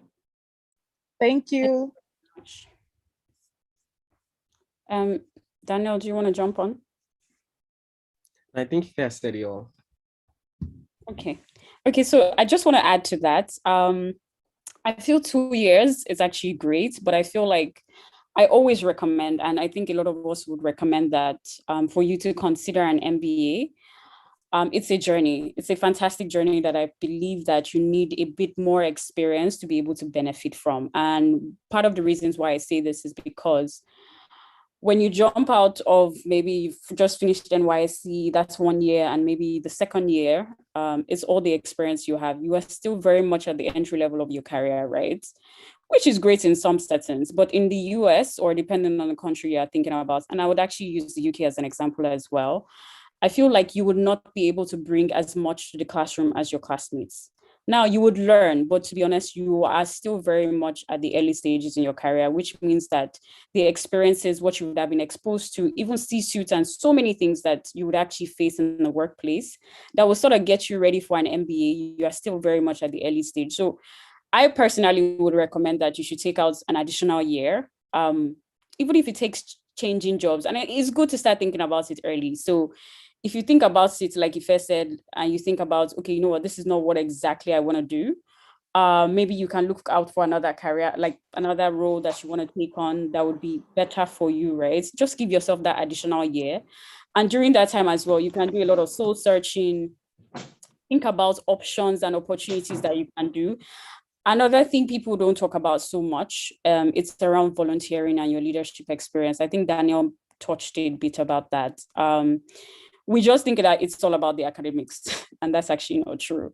Thank you. Daniel, do you want to jump on? I think I said it all. Okay, so I just want to add to that. I feel 2 years is actually great, but I feel like I always recommend, and I think a lot of us would recommend that for you to consider an MBA. It's a journey. It's a fantastic journey that I believe that you need a bit more experience to be able to benefit from. And part of the reasons why I say this is because when you jump out of maybe you've just finished NYSC, that's 1 year, and maybe the second year, it's all the experience you have. You are still very much at the entry level of your career, right? Which is great in some settings, but in the US, or depending on the country you're thinking about, and I would actually use the UK as an example as well, I feel like you would not be able to bring as much to the classroom as your classmates. Now you would learn, but to be honest, you are still very much at the early stages in your career, which means that the experiences, what you would have been exposed to, even C-suites and so many things that you would actually face in the workplace that will sort of get you ready for an MBA, you are still very much at the early stage. So I personally would recommend that you should take out an additional year, even if it takes changing jobs. And it's good to start thinking about it early. So if you think about it, like Ife said, and you think about, okay, you know what, this is not what exactly I want to do. Maybe you can look out for another career, like another role that you want to take on that would be better for you, right? Just give yourself that additional year. And during that time as well, you can do a lot of soul searching, think about options and opportunities that you can do. Another thing people don't talk about so much, it's around volunteering and your leadership experience. I think Daniel touched a bit about that. We just think that it's all about the academics, and that's actually not true.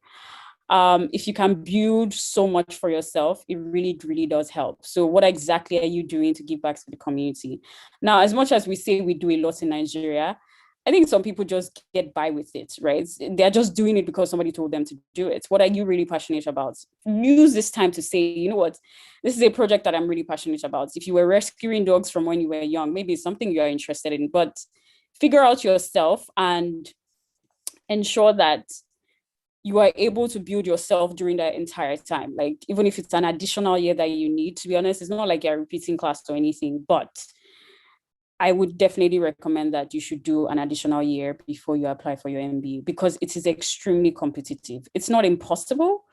If you can build so much for yourself, it really, really does help. So what exactly are you doing to give back to the community? Now, as much as we say we do a lot in Nigeria, I think some people just get by with it, right? They're just doing it because somebody told them to do it. What are you really passionate about? Use this time to say, you know what, this is a project that I'm really passionate about. If you were rescuing dogs from when you were young, maybe it's something you're interested in, but figure out yourself and ensure that you are able to build yourself during that entire time. Like, even if it's an additional year that you need, to be honest, it's not like you're repeating class or anything, but I would definitely recommend that you should do an additional year before you apply for your MBA, because it is extremely competitive. It's not impossible,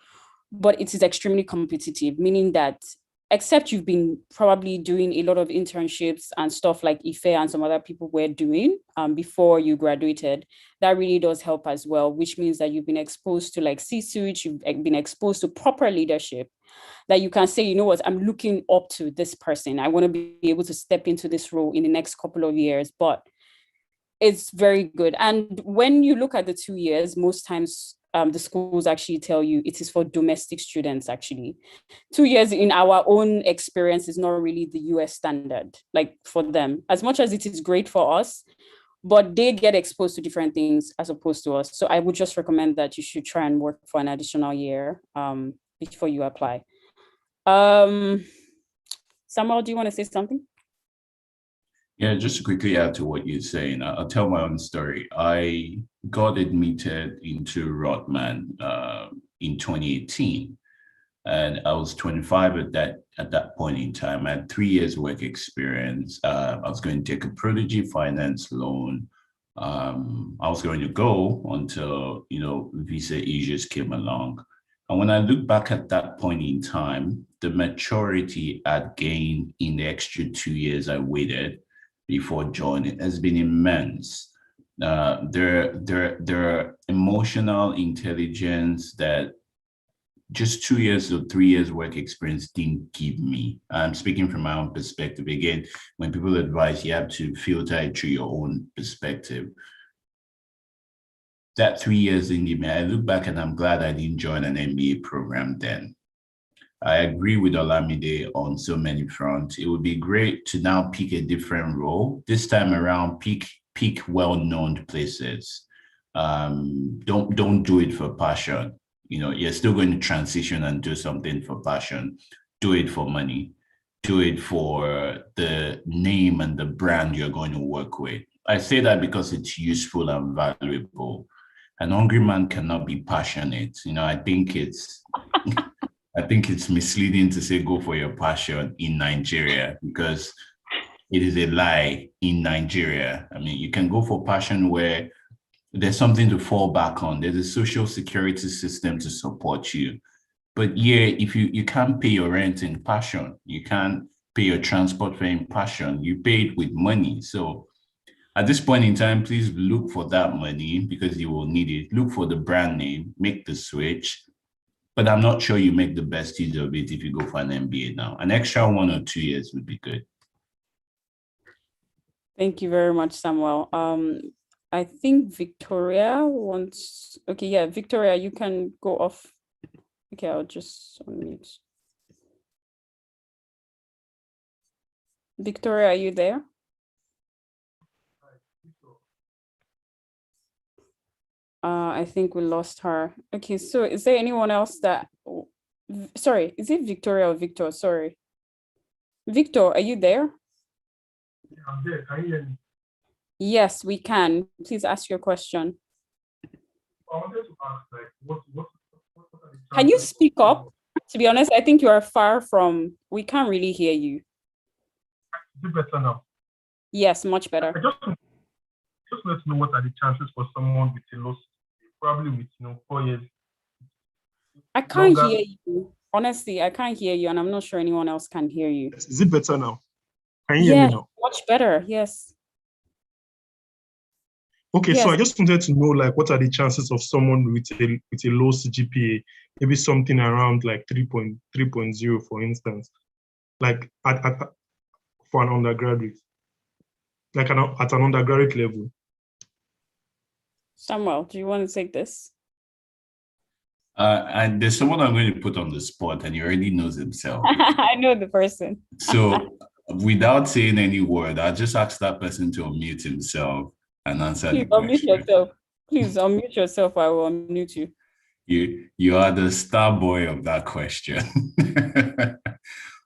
but it is extremely competitive, meaning that except you've been probably doing a lot of internships and stuff like Ife and some other people were doing before you graduated, that really does help as well, which means that you've been exposed to like C-suite, you've been exposed to proper leadership, that you can say, you know what, I'm looking up to this person. I want to be able to step into this role in the next couple of years, but it's very good. And when you look at the 2 years, most times the schools actually tell you it is for domestic students. Actually, 2 years in our own experience is not really the US standard, like for them, as much as it is great for us, but they get exposed to different things as opposed to us. So I would just recommend that you should try and work for an additional year before you apply. Samuel, do you want to say something? Yeah, just to quickly add to what you're saying, I'll tell my own story. I got admitted into Rotman in 2018, and I was 25 at that point in time. I had 3 years work experience. I was going to take a prodigy finance loan. I was going to go until visa issues came along. And when I look back at that point in time, the maturity I'd gained in the extra 2 years I waited before joining has been immense. Their emotional intelligence that just 2 years or 3 years work experience didn't give me. I'm speaking from my own perspective. Again, when people advise, you have to filter it through your own perspective. That 3 years didn't give me. I look back and I'm glad I didn't join an MBA program then. I agree with Olamide on so many fronts. It would be great to now pick a different role. This time around, pick well-known places. Don't do it for passion. You're still going to transition and do something for passion. Do it for money. Do it for the name and the brand you're going to work with. I say that because it's useful and valuable. An hungry man cannot be passionate. I think it's misleading to say go for your passion in Nigeria, because it is a lie in Nigeria. I mean, you can go for passion where there's something to fall back on. There's a social security system to support you. But yeah, if you can't pay your rent in passion, you can't pay your transport fare in passion, you pay it with money. So at this point in time, please look for that money because you will need it. Look for the brand name, make the switch. But I'm not sure you make the best use of it if you go for an MBA now. An extra 1 or 2 years would be good. Thank you very much, Samuel. I think Victoria wants, okay, yeah, Victoria, you can go off. Okay, I'll just unmute. Victoria, are you there? I think we lost her. Okay, so is there anyone else that, sorry, is it Victoria or Victor? Sorry. Victor, are you there? Yeah, I'm there. Can you hear me? Yes, we can. Please ask your question. I wanted to ask, like, what are the Can you chances speak of- up? To be honest, I think you are far from, we can't really hear you. Is it better now? Yes, much better. I just want to know what are the chances for someone with a low, probably with 4 years. I can't Longer. hear you. Honestly, I can't hear you, and I'm not sure anyone else can hear you. Is it better now? Can you hear me now? Much better. Yes. Okay, so Yes. I just wanted to know, like, what are the chances of someone with a low CGPA, maybe something around like 3.0, for instance, like for an undergraduate, like at an undergraduate level. Samuel, do you want to take this? And there's someone I'm going to put on the spot, and he already knows himself. I know the person. So without saying any word, I'll just ask that person to unmute himself and answer Please the question. unmute yourself. Please unmute yourself. I will unmute you. You are the star boy of that question.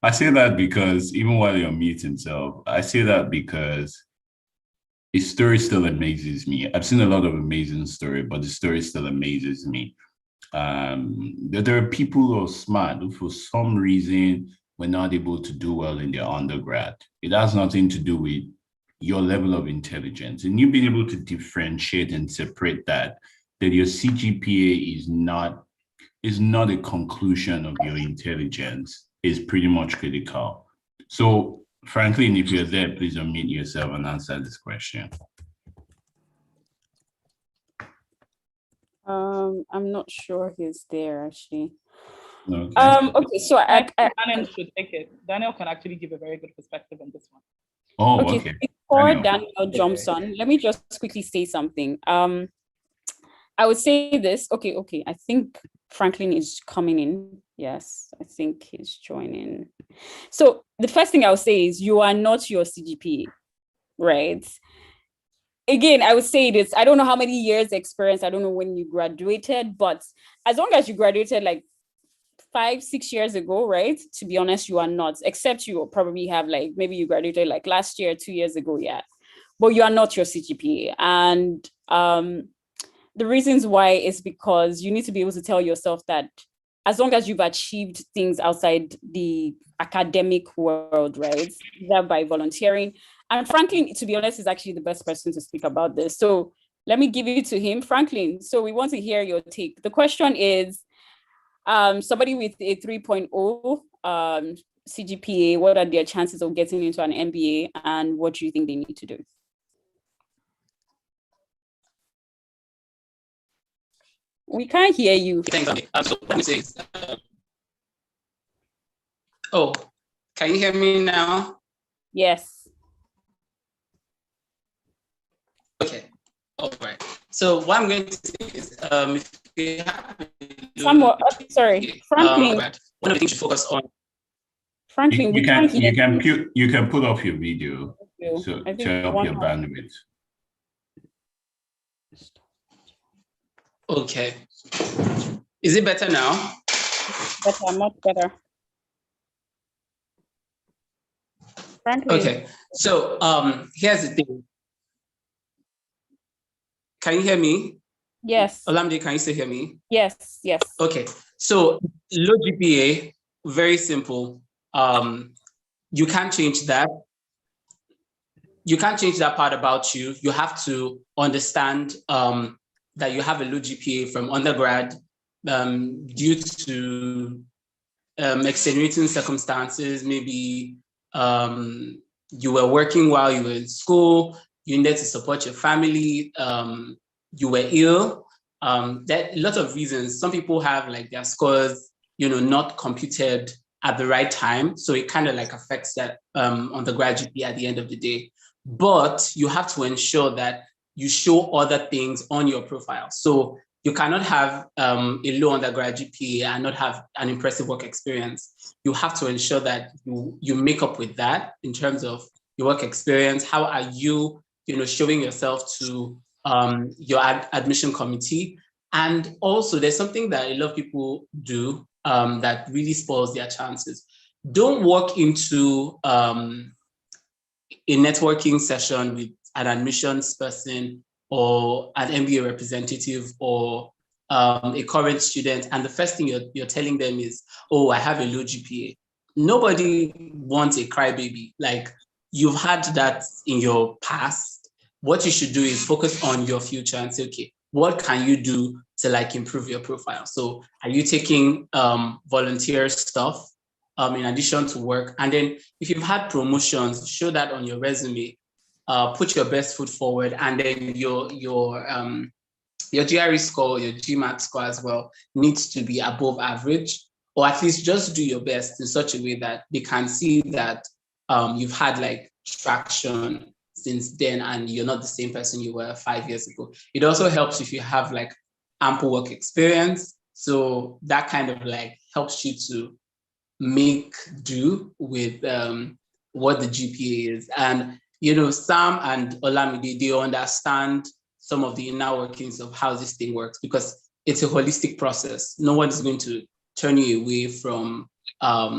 I say that because even while you unmute himself, I say that because his story still amazes me. I've seen a lot of amazing stories, but the story still amazes me. There are people who are smart who, for some reason, were not able to do well in their undergrad. It has nothing to do with your level of intelligence, and you being able to differentiate and separate that your CGPA is not a conclusion of your intelligence. is pretty much critical. So Franklin, if you're there, please unmute yourself and answer this question. I'm not sure he's there actually. Okay. Okay, so Daniel should take it. Daniel can actually give a very good perspective on this one. Oh, okay. okay. Before Daniel jumps on, let me just quickly say something. I would say this. Okay. I think Franklin is coming in. Yes, I think he's joining. So the first thing I would say is you are not your CGPA, right? Again, I would say this. I don't know how many years experience. I don't know when you graduated, but as long as you graduated like 5-6 years ago, right? To be honest, you are not, except you probably have like, maybe you graduated like last year, 2 years ago, yeah. But you are not your CGPA. And the reasons why is because you need to be able to tell yourself that as long as you've achieved things outside the academic world, right? That by volunteering. And Franklin, to be honest, is actually the best person to speak about this. So let me give it to him. Franklin, so we want to hear your take. The question is, somebody with a 3.0 CGPA, what are their chances of getting into an MBA, and what do you think they need to do? We can't hear you. Thanks, Andy. So let me say, oh, can you hear me now? Yes. Okay. All right. So what I'm going to say is, if you have sorry, Franklin. One of the things you focus on. Franklin, you can put off your video so to help your bandwidth. Okay. Is it better now? Better, much better. Franklin. Okay. So here's the thing. Can you hear me? Yes. Olamide, can you still hear me? Yes. Okay. So low GPA, very simple. You can't change that. You can't change that part about you. You have to understand that you have a low GPA from undergrad due to extenuating circumstances. Maybe you were working while you were in school, you needed to support your family, you were ill. There are a lot of reasons. Some people have like their scores, not computed at the right time. So it kind of like affects that undergrad GPA at the end of the day. But you have to ensure that you show other things on your profile. So you cannot have a low undergrad GPA and not have an impressive work experience. You have to ensure that you make up with that in terms of your work experience. How are you, showing yourself to your admission committee? And also there's something that a lot of people do that really spoils their chances. Don't walk into a networking session with an admissions person or an MBA representative or a current student, and the first thing you're telling them is, oh, I have a low GPA. Nobody wants a crybaby. Like, you've had that in your past. What you should do is focus on your future and say, okay, what can you do to like improve your profile? So are you taking volunteer stuff in addition to work? And then if you've had promotions, show that on your resume. Put your best foot forward, and then your GRE score, your GMAT score as well needs to be above average, or at least just do your best in such a way that they can see that you've had like traction since then and you're not the same person you were 5 years ago. It also helps if you have like ample work experience. So that kind of like helps you to make do with what the GPA is. And Sam and Olamide, they understand some of the inner workings of how this thing works because it's a holistic process. No one is going to turn you away from a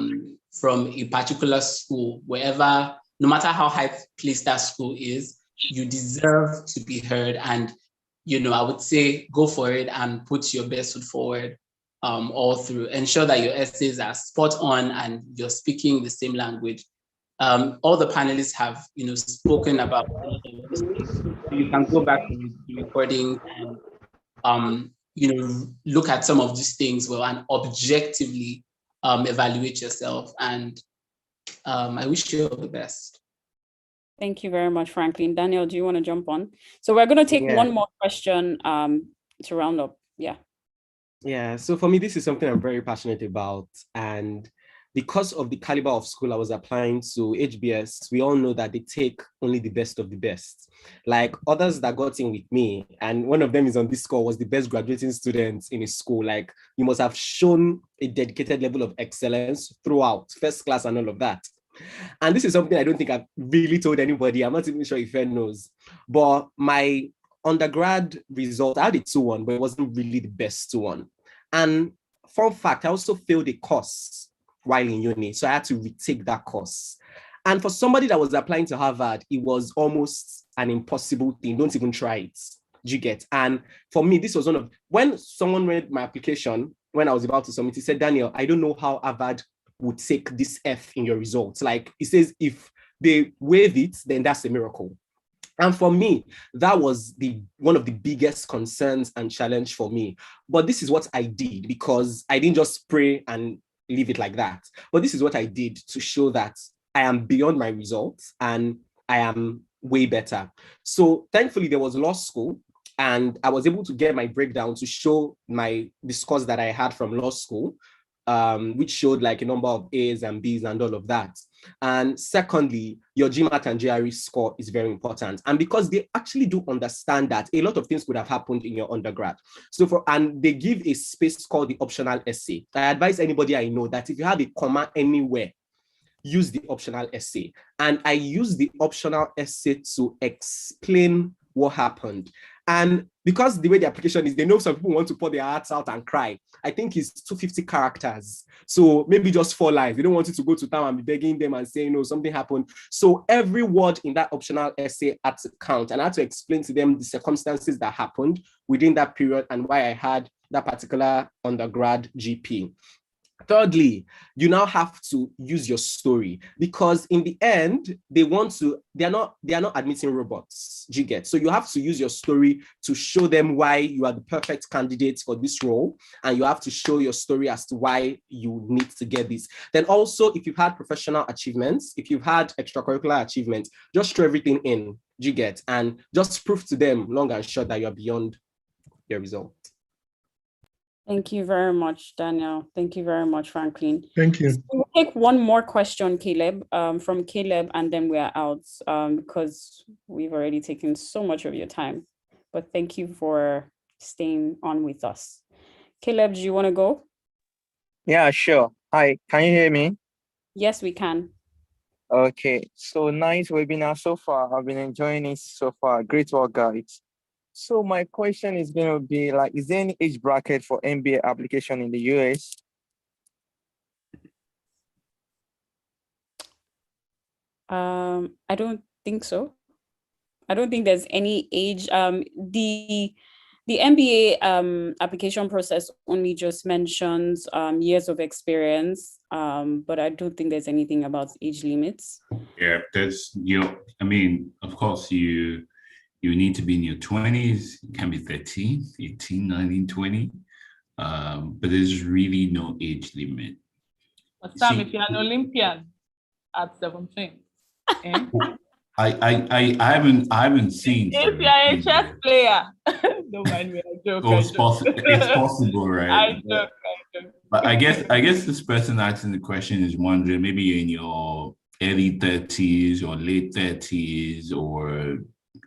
particular school, wherever, no matter how high placed that school is, you deserve to be heard. And, I would say go for it and put your best foot forward all through. Ensure that your essays are spot on and you're speaking the same language. All the panelists have, spoken about this. So you can go back to the recording and, look at some of these things well and objectively evaluate yourself. And I wish you all the best. Thank you very much, Franklin. Daniel, do you want to jump on? So we're going to take one more question to round up. Yeah. Yeah, so for me, this is something I'm very passionate about. And because of the caliber of school I was applying to, HBS, we all know that they take only the best of the best. Like others that got in with me, and one of them is on this call, was the best graduating student in his school. Like you must have shown a dedicated level of excellence throughout, first class and all of that. And this is something I don't think I've really told anybody. I'm not even sure if anyone knows. But my undergrad result, I had a 2-1, but it wasn't really the best 2-1. And fun fact, I also failed a course while in uni. So I had to retake that course. And for somebody that was applying to Harvard, it was almost an impossible thing. Don't even try it. Do you get? And for me, this was one of, when someone read my application, when I was about to submit, he said, Daniel, I don't know how Harvard would take this F in your results. Like it says, if they waive it, then that's a miracle. And for me, that was one of the biggest concerns and challenge for me. But this is what I did, because I didn't just pray and leave it like that. But this is what I did to show that I am beyond my results and I am way better. So thankfully, there was law school, and I was able to get my breakdown to show the scores that I had from law school, which showed like a number of A's and B's and all of that. And secondly, your GMAT and GRE score is very important. And because they actually do understand that a lot of things could have happened in your undergrad. And they give a space called the optional essay. I advise anybody I know that if you have a comma anywhere, use the optional essay. And I use the optional essay to explain what happened. And because the way the application is, they know some people want to pour their hearts out and cry. I think it's 250 characters. So maybe just 4 lines. They don't want you to go to town and be begging them and saying, no, something happened. So every word in that optional essay had to count. And I had to explain to them the circumstances that happened within that period and why I had that particular undergrad GP. Thirdly, you now have to use your story, because in the end, they're not admitting robots. Do you get? So you have to use your story to show them why you are the perfect candidate for this role. And you have to show your story as to why you need to get this. Then also, if you've had professional achievements, if you've had extracurricular achievements, just throw everything in. Do you get? And just prove to them long and short that you're beyond your result. Thank you very much, Daniel. Thank you very much, Franklin. Thank you. So we'll take one more question, Caleb, from Caleb, and then we're out because we've already taken so much of your time. But thank you for staying on with us. Caleb, do you want to go? Yeah, sure. Hi, can you hear me? Yes, we can. Okay, so nice webinar so far. I've been enjoying it so far. Great work, guys. So my question is going to be like, is there any age bracket for MBA application in the US? I don't think so. I don't think there's any age. The MBA application process only just mentions years of experience, but I don't think there's anything about age limits. Yeah, of course, you need to be in your 20s. It can be 13, 18, 19, 20. But there's really no age limit. But Sam, if you're an Olympian at 17, eh? I haven't seen. If you're a chess player, don't mind me. I joke. It's possible, right? I joke. But I guess this person asking the question is wondering, maybe you're in your early 30s or late 30s or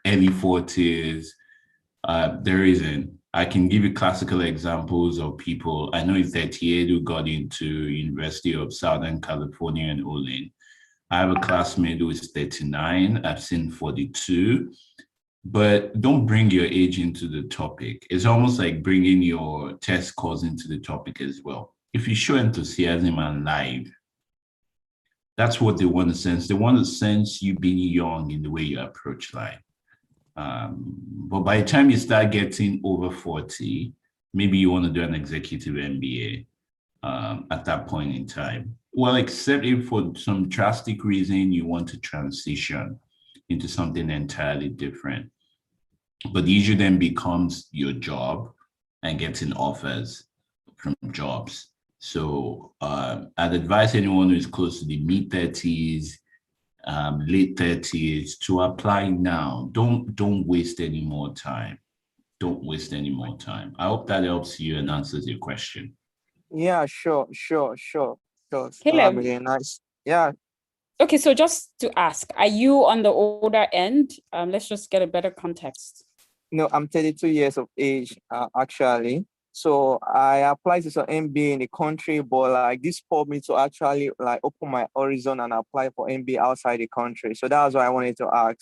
early 40s. There isn't. I can give you classical examples of people. I know a 38 who got into University of Southern California in Olin. I have a classmate who is 39. I've seen 42. But don't bring your age into the topic. It's almost like bringing your test scores into the topic as well. If you show enthusiasm and life, that's what they want to sense. They want to sense you being young in the way you approach life. But by the time you start getting over 40, maybe you want to do an executive MBA at that point in time. Well, except if for some drastic reason you want to transition into something entirely different. But the issue then becomes your job and getting offers from jobs. So I'd advise anyone who is close to the mid-30s, late 30s to apply now. Don't waste any more time. Don't waste any more time. I hope that helps you and answers your question. Yeah, sure. That'll Caleb. be nice. Yeah. Okay, so just to ask, are you on the older end? Let's just get a better context. No, I'm 32 years of age, actually. So I applied to some MBA in the country, but like this pulled me to actually like open my horizon and apply for MBA outside the country. So that was what I wanted to ask.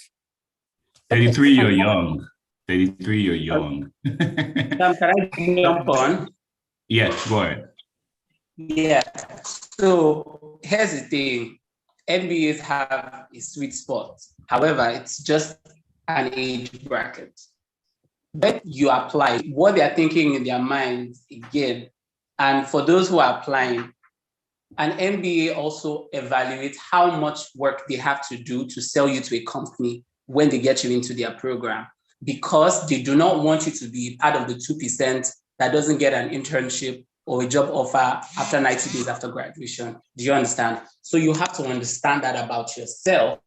33, you're young. 33, you're young. Can I jump on? Yes, go ahead. Yeah. So here's the thing. MBAs have a sweet spot. However, it's just an age bracket. When you apply, what they're thinking in their minds again, and for those who are applying, an MBA also evaluates how much work they have to do to sell you to a company when they get you into their program, because they do not want you to be part of the 2% that doesn't get an internship or a job offer after 90 days after graduation. Do you understand? So you have to understand that about yourself.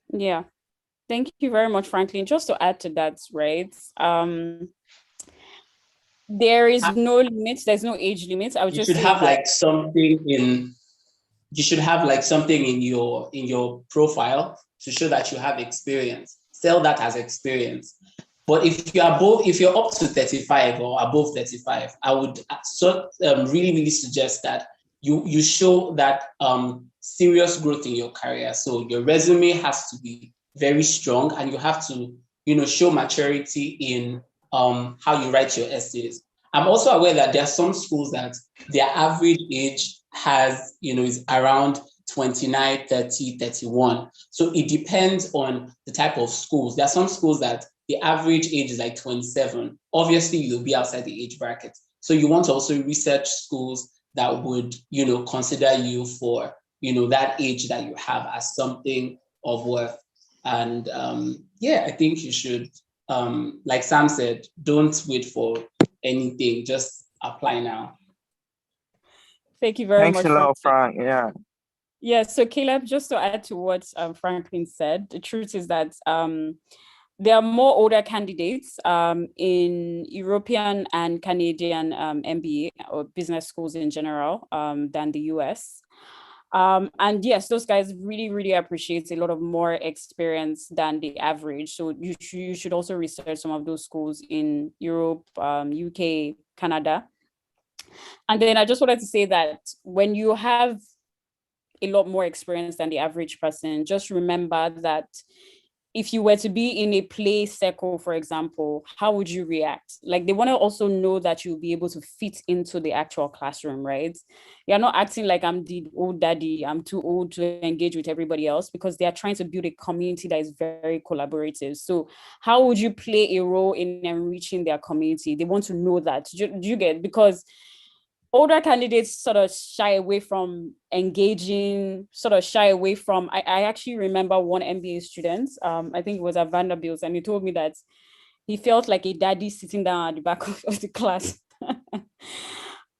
Yeah. Thank you very much, Franklin. Just to add to that, right? There is no limit. There's no age limit. I would You just should say have that like something in. You should have like something in your profile to show that you have experience. Sell that as experience. But if you're up to 35 or above 35, I would really suggest that you show that serious growth in your career. So your resume has to be very strong, and you have to show maturity in how you write your essays. I'm also aware that there are some schools that their average age is around 29, 30, 31. So it depends on the type of schools. There are some schools that the average age is like 27. Obviously, you'll be outside the age bracket. So you want to also research schools that would, consider you for, that age that you have as something of worth. And I think you should, like Sam said, don't wait for anything, just apply now. Thank you very much. Thanks a lot, Frank. Yeah. Yeah, so Caleb, just to add to what Franklin said, the truth is that there are more older candidates in European and Canadian MBA or business schools in general than the US. And yes, those guys really, really appreciate a lot of more experience than the average. So you should also research some of those schools in Europe, UK, Canada. And then I just wanted to say that when you have a lot more experience than the average person, just remember that if you were to be in a play circle, for example, how would you react? Like, they want to also know that you'll be able to fit into the actual classroom, right? You're not acting like I'm the old daddy, I'm too old to engage with everybody else, because they are trying to build a community that is very collaborative. So how would you play a role in enriching their community? They want to know that. Do you get? Because older candidates sort of shy away from engaging, I actually remember one MBA student, I think it was at Vanderbilt, and he told me that he felt like a daddy sitting down at the back of the class.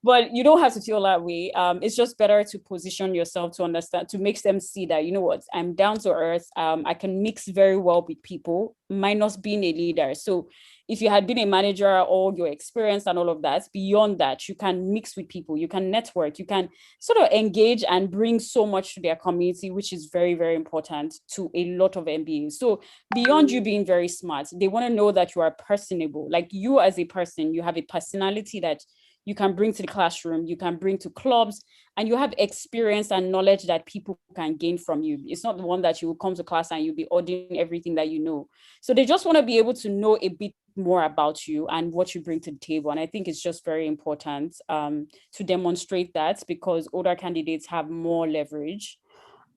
But you don't have to feel that way. It's just better to position yourself to understand, to make them see that, you know what, I'm down to earth. I can mix very well with people, minus being a leader. So if you had been a manager, all your experience and all of that, beyond that, you can mix with people, you can network, you can sort of engage and bring so much to their community, which is very, very important to a lot of MBAs. So beyond you being very smart, they want to know that you are personable. Like, you as a person, you have a personality that you can bring to the classroom, you can bring to clubs, and you have experience and knowledge that people can gain from you. It's not the one that you will come to class and you'll be auditing everything that you know. So they just want to be able to know a bit more about you and what you bring to the table. And I think it's just very important to demonstrate that, because older candidates have more leverage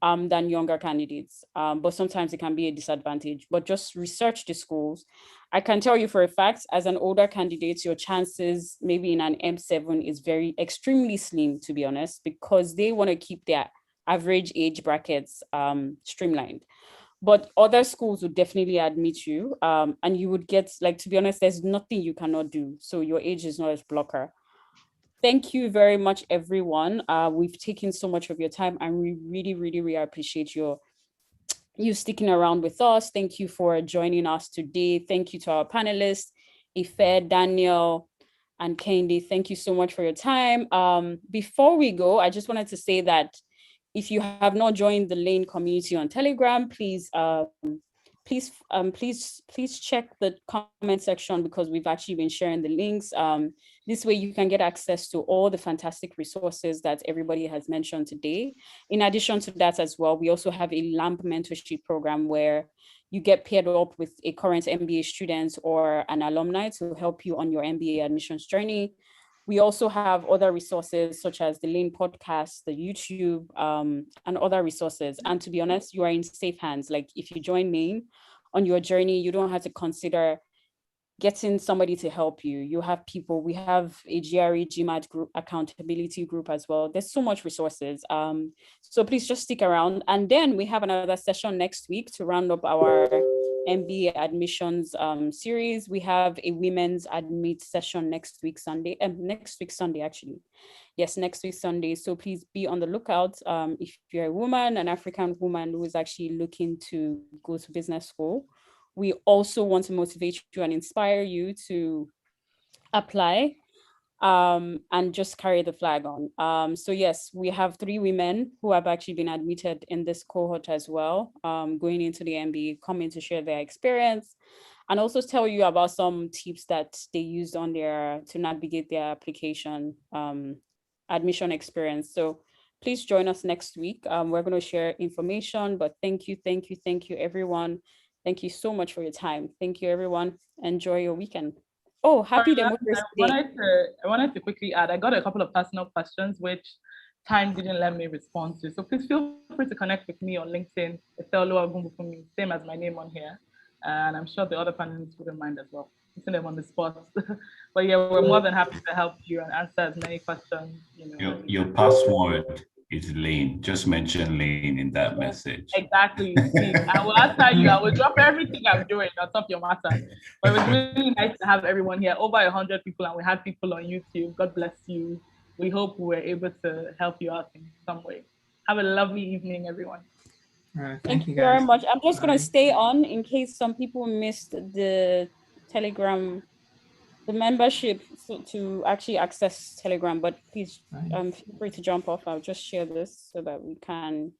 than younger candidates. But sometimes it can be a disadvantage. But just research the schools. I can tell you for a fact, as an older candidate, your chances maybe in an M7 is extremely slim, to be honest, because they want to keep their average age brackets streamlined. But other schools would definitely admit you, and you would get, like, to be honest, there's nothing you cannot do. So your age is not a blocker. thank you very much, everyone. We've taken so much of your time, and we really, really, really appreciate you sticking around with us. Thank you for joining us today. Thank you to our panelists, Ife, Daniel, and Kendi. Thank you so much for your time. Before we go, I just wanted to say that if you have not joined the Lane community on Telegram, please check the comment section, because we've actually been sharing the links. This way you can get access to all the fantastic resources that everybody has mentioned today. In addition to that as well, we also have a LAMP mentorship program where you get paired up with a current MBA student or an alumni to help you on your MBA admissions journey. We also have other resources such as the Lane podcast, the YouTube, and other resources. And to be honest, you are in safe hands. Like, if you join Lane on your journey, you don't have to consider getting somebody to help you. You have people. We have a GRE GMAT group, accountability group as well. There's so much resources. So please just stick around. And then we have another session next week to round up our MBA admissions series. We have a women's admit session next week Sunday, actually. Yes, next week Sunday. So please be on the lookout. If you're a woman, an African woman who is actually looking to go to business school, we also want to motivate you and inspire you to apply and just carry the flag on. So yes, we have 3 women who have actually been admitted in this cohort as well, going into the MBA, coming to share their experience and also tell you about some tips that they used on to navigate their application admission experience. So please join us next week. We're going to share information, but thank you, everyone. Thank you so much for your time. Thank you, everyone. Enjoy your weekend. Oh, happy Democracy Day. I wanted to quickly add, I got a couple of personal questions which time didn't let me respond to. So please feel free to connect with me on LinkedIn, same as my name on here. And I'm sure the other panelists wouldn't mind as well. Putting them on the spot. But yeah, we're more than happy to help you and answer as many questions. Your password is Lane. Just mention Lane in that message. Exactly. I will answer you. I will drop everything I'm doing on top of your matter. But it was really nice to have everyone here. Over 100 people, and we had people on YouTube. God bless you. We hope we were able to help you out in some way. Have a lovely evening, everyone. Thank you very much. I'm just going to stay on in case some people missed the Telegram, the membership to actually access Telegram, but please feel free to jump off. I'll just share this so that we can